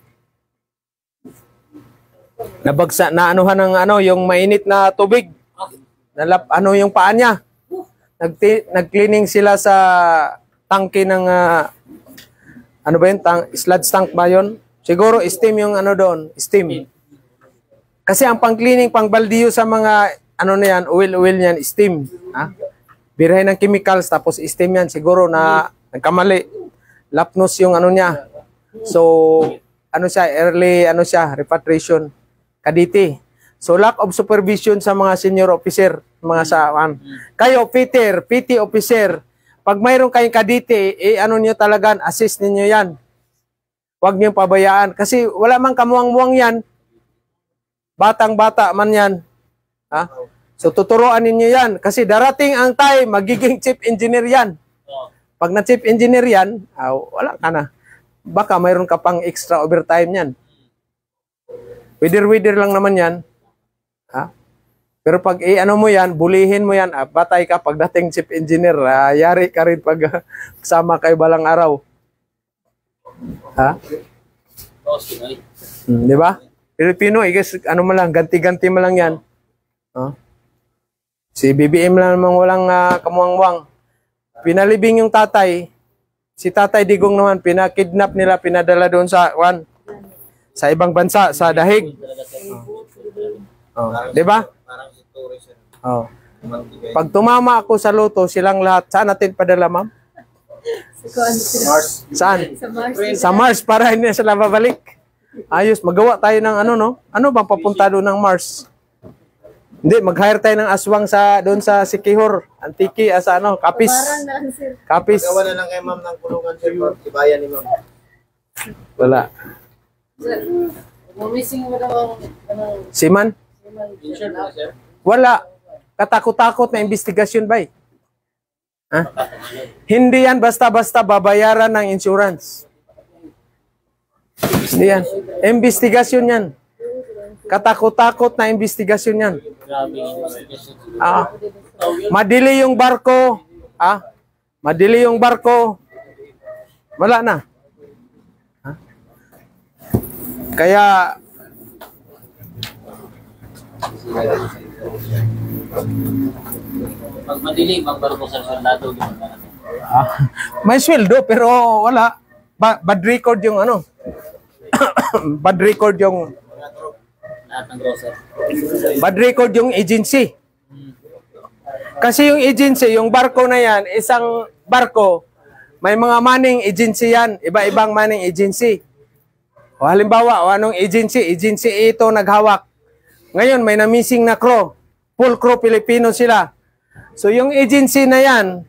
Nabagsa na anuhan ng yung mainit na tubig. Ano yung paa niya? Nag-cleaning sila sa tangke ng ano ba yun? Sludge tank ba yun? Siguro steam yung doon. Steam. Kasi ang pang-cleaning, pang-baldiyo sa mga na yan, oil niyan, steam. Ha? Birahin ng chemicals, tapos steam yan. Siguro na nagkamali. Lapnos yung niya. So, early, repatriation. Kaditi. So, lack of supervision sa mga senior officer. Mga saan. Kayo, Peter, PT officer, pag mayroon kayong Kaditi, nyo talaga, assist ninyo yan. Huwag nyo pabayaan. Kasi wala mang kamuang-muang yan. Batang-bata man yan. Ha? So, tuturuan ninyo yan. Kasi darating ang time, magiging chief engineer yan. Pag na-chief engineer yan, wala ka na. Baka mayroon ka pang extra overtime yan. Wider-wider lang naman yan. Ha? Pero pag mo yan, bulihin mo yan, batay ka pagdating chief engineer, yari ka rin pag kasama kayo balang araw. Ha? Di ba? Pilipino, guess, mo lang, ganti-ganti mo lang yan. Si BBM lang naman walang kamuang-muang. Pinalibing yung tatay, Si Tatay Digong naman, pinakidnap nila, pinadala doon sa, sa ibang bansa, sa Dahig. Oh. Di ba? Parang si Torres yan. Oh. Mantigay. Pag tumama ako sa loto, silang lahat, saan natin padala, ma'am? Mars. Saan? Sa Mars. Sa Mars, para hindi na sila babalik. Ayos, magawa tayo ng ano, no? Ano bang papunta doon ng Mars? Hindi, mag-hire tayo ng aswang sa doon sa Sikihor, Antiki, sa ano, Kapis. Parang na, sir. Kapis. Gawa na lang kay ma'am ng kulungan sir. Tibayan ni ma'am. Wala. Sir, missing mo daw ang Siman? insured na, sir. Wala. Katakot-takot na investigasyon ba eh? Ha? Hindi yan basta-basta babayaran ng insurance. Hindi yan. Investigasyon yan. Katakot-takot na investigasyon yan. Grabe yung investigation. Madili yung barko. Madili yung barko. Wala na. Ha? Kaya Pag madilim, magbarko sa soldado. may sweldo pero wala. Bad record yung ano. Bad record yung Lahat ng grocer. bad record yung agency. Kasi yung agency, yung barko na yan, isang barko, may mga manning agency yan, iba-ibang manning agency. O halimbawa, o anong agency? Agency ito naghawak. Ngayon, may na-missing na crew. Full crew Pilipino sila. So yung agency na yan,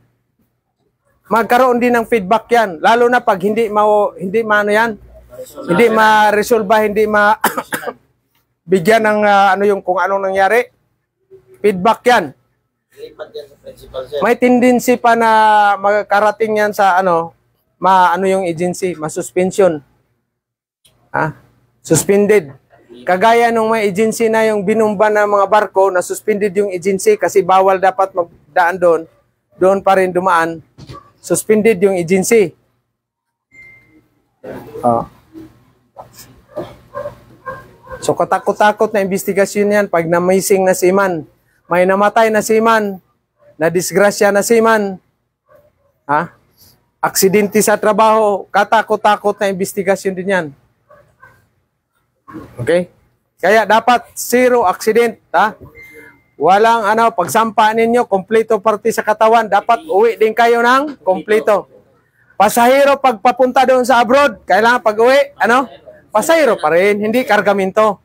magkaroon din ng feedback yan. Lalo na pag hindi maano yan, hindi ma-resolve, hindi bigyan ng ano yung kung anong nangyari. Feedback yan. Lipat yan sa principal sir. May tendency pa na magkarating yan sa ano yung agency, ma-suspension. Suspended. Kagaya nung may agency na yung binumba ng mga barko, na suspended yung agency kasi bawal dapat magdaan doon. Doon pa rin dumaan. Suspended yung agency. So katakot-takot na investigasyon yan pag na-missing na seaman. May namatay na seaman, na-disgrasya na seaman, aksidente sa trabaho, katakot-takot na investigasyon din yan. Okay? Kaya dapat zero accident, Walang pagsampa ninyo, kompleto parte sa katawan, dapat uwi din kayo ng kompleto. Pasahero pag papunta doon sa abroad, kailangan pag uwi, pasahero pa rin, hindi kargamento.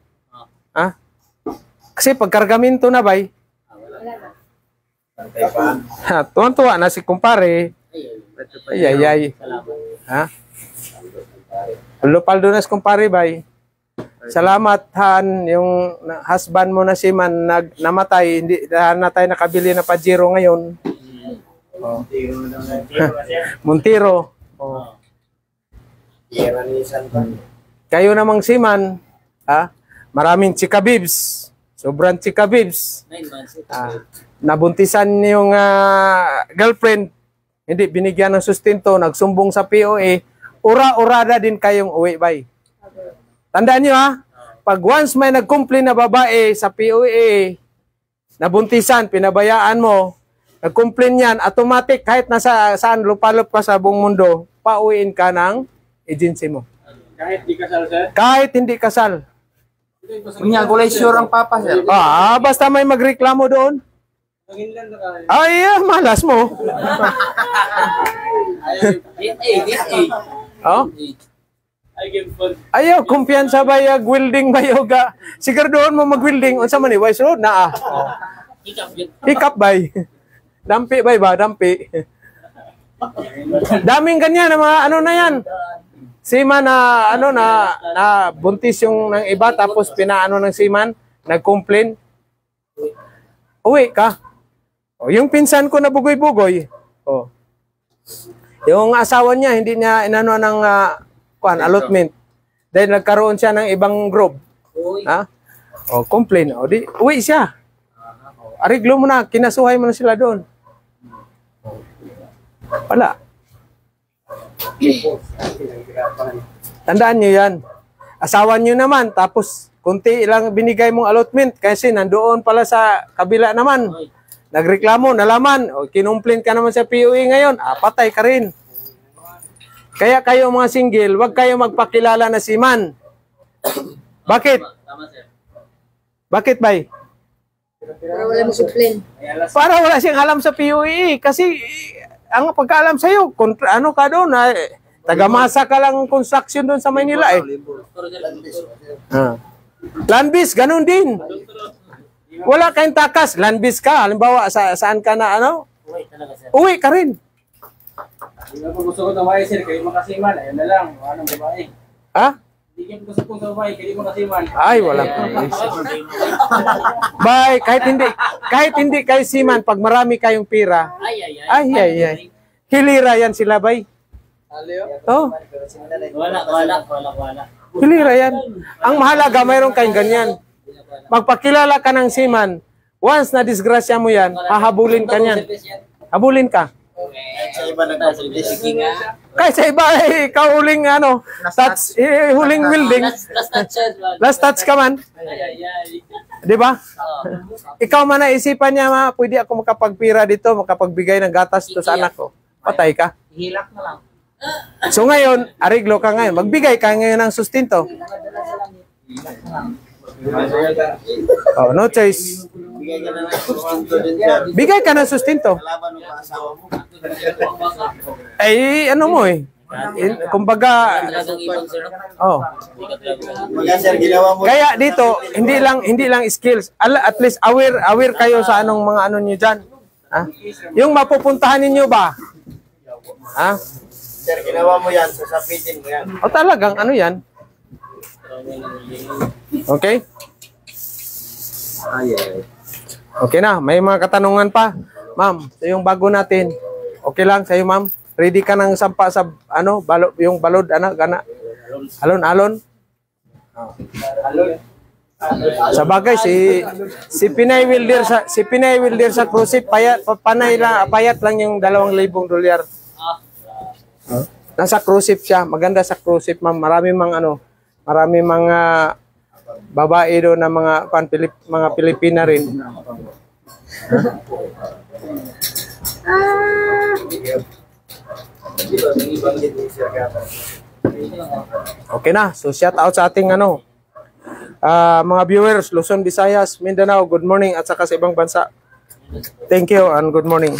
Kasi pag kargamento na bay, tuwan-tuwa na si kumpare. Ay. Paldo na si kumpare bay. Salamat Han, yung husband mo na si Man namatay, hindi na tayo nakabili na Pajero ngayon. Montero. Kayo namang si Man, maraming chikabibs. Sobrang chikabibs. 9 months. Nabuntisan yung girlfriend, hindi binigyan ng sustento, nagsumbong sa POA, ura-urada din kayong uwi bay. Tandaan nyo pag once may nag-complain na babae sa POA, nabuntisan, pinabayaan mo, nag-complain yan, automatic kahit nasa saan lupalop ka sa buong mundo, pauwiin ka ng agency mo. Kahit di kasal sir? Kahit hindi kasal. Kunya, gulay sure ang papa sir. Basta may magreklamo doon. Malas mo. Ayaw, kumpiyansa ba yung welding ba yoga? Siguraduhan mo mag-welding. Unsa man wise road na Hikap bay. Dampi bay ba? Dampi. Daming ganyan na mga na yan. Seaman na buntis yung ng iba tapos pinaano ng seaman, nag-complain. Uwi ka. Yung pinsan ko na bugoy-bugoy. Yung asawa niya hindi niya inano ng allotment. Dahil nagkaroon siya ng ibang group. Complain. Di uwi siya. Ariglo mo na, kinasuhay mo na sila doon. Wala. Tandaan nyo yan. Asawa nyo naman, tapos kunti lang binigay mong allotment kasi nandoon pala sa kabila naman. Nagreklamo, nalaman, kinumplain ka naman sa POE ngayon, patay ka rin. Kaya kayo mga single, wag kayo magpakilala na seaman. Bakit? Tama, sir. Bakit, bay? Para wala mo suplen. Para wala siyang alam sa PUE. Kasi, ang pagkaalam sa'yo, ano ka doon, tagamasa ka lang construction doon sa Maynila eh. Landbis, ganun din. Wala kayong takas, landbis ka. Halimbawa, saan ka na, ano? Uwi ka rin. Gusto ko babae, sir. Kayo makasiman. Ayun na lang. Anong babae? Ha? Hindi ko gusto kong sa babae. Kayo makasiman. Ay, wala ka. Bye, kahit hindi kayo siman, pag marami kayong pira, ay. Hilira yan sila, bay. Oh, Wala. hilira yan. Ang mahalaga, mayroon kayong ganyan. Magpakilala ka ng siman, once na disgrasya mo yan, hahabulin ka niyan. Habulin ka. Sa iba nagpapulis. Kahit sa iba, ikaw huling, huling building. Last touch ka man. Di ba? Ikaw man naisipan niya, pwede ako makapagpira dito, makapagbigay ng gatas to sa anak ko. Patay ka. Hilak na lang. So ngayon, ariglo ka ngayon. Magbigay ka ngayon ng sustento. Oh, no choice. Bigay ka na ng sustento din, sir. Bigay ka ng sustento. Kalaban mo pa asawa mo. Ay, ano mo eh. Kumbaga, Talagang ibang, sir. oh. Mga sir, ginawa mo. Kaya dito, hindi lang skills. At least aware kayo sa anong mga ano niyo diyan. Ha? Yung mapupuntahan ninyo ba? Ha? Sir, ginawa mo yan. Sasapitin mo yan. O talagang ano 'yan? Okay? Okay na, may mga katanungan pa. Ma'am, sa yung bago natin. Okay lang sa iyo, ma'am. Ready ka nang sampa sa yung balod gana. Alon. Sa bagay si Pinay Wilder sa cruise ship payat lang yung $2,000 dolyar. Nasa cruise ship siya, maganda sa cruise ship, ma'am. Marami mga babae doon na mga Pilipina rin. Okay na. So shout out sa ating mga viewers, Luzon, Visayas, Mindanao, good morning at saka sa ibang bansa. Thank you and good morning.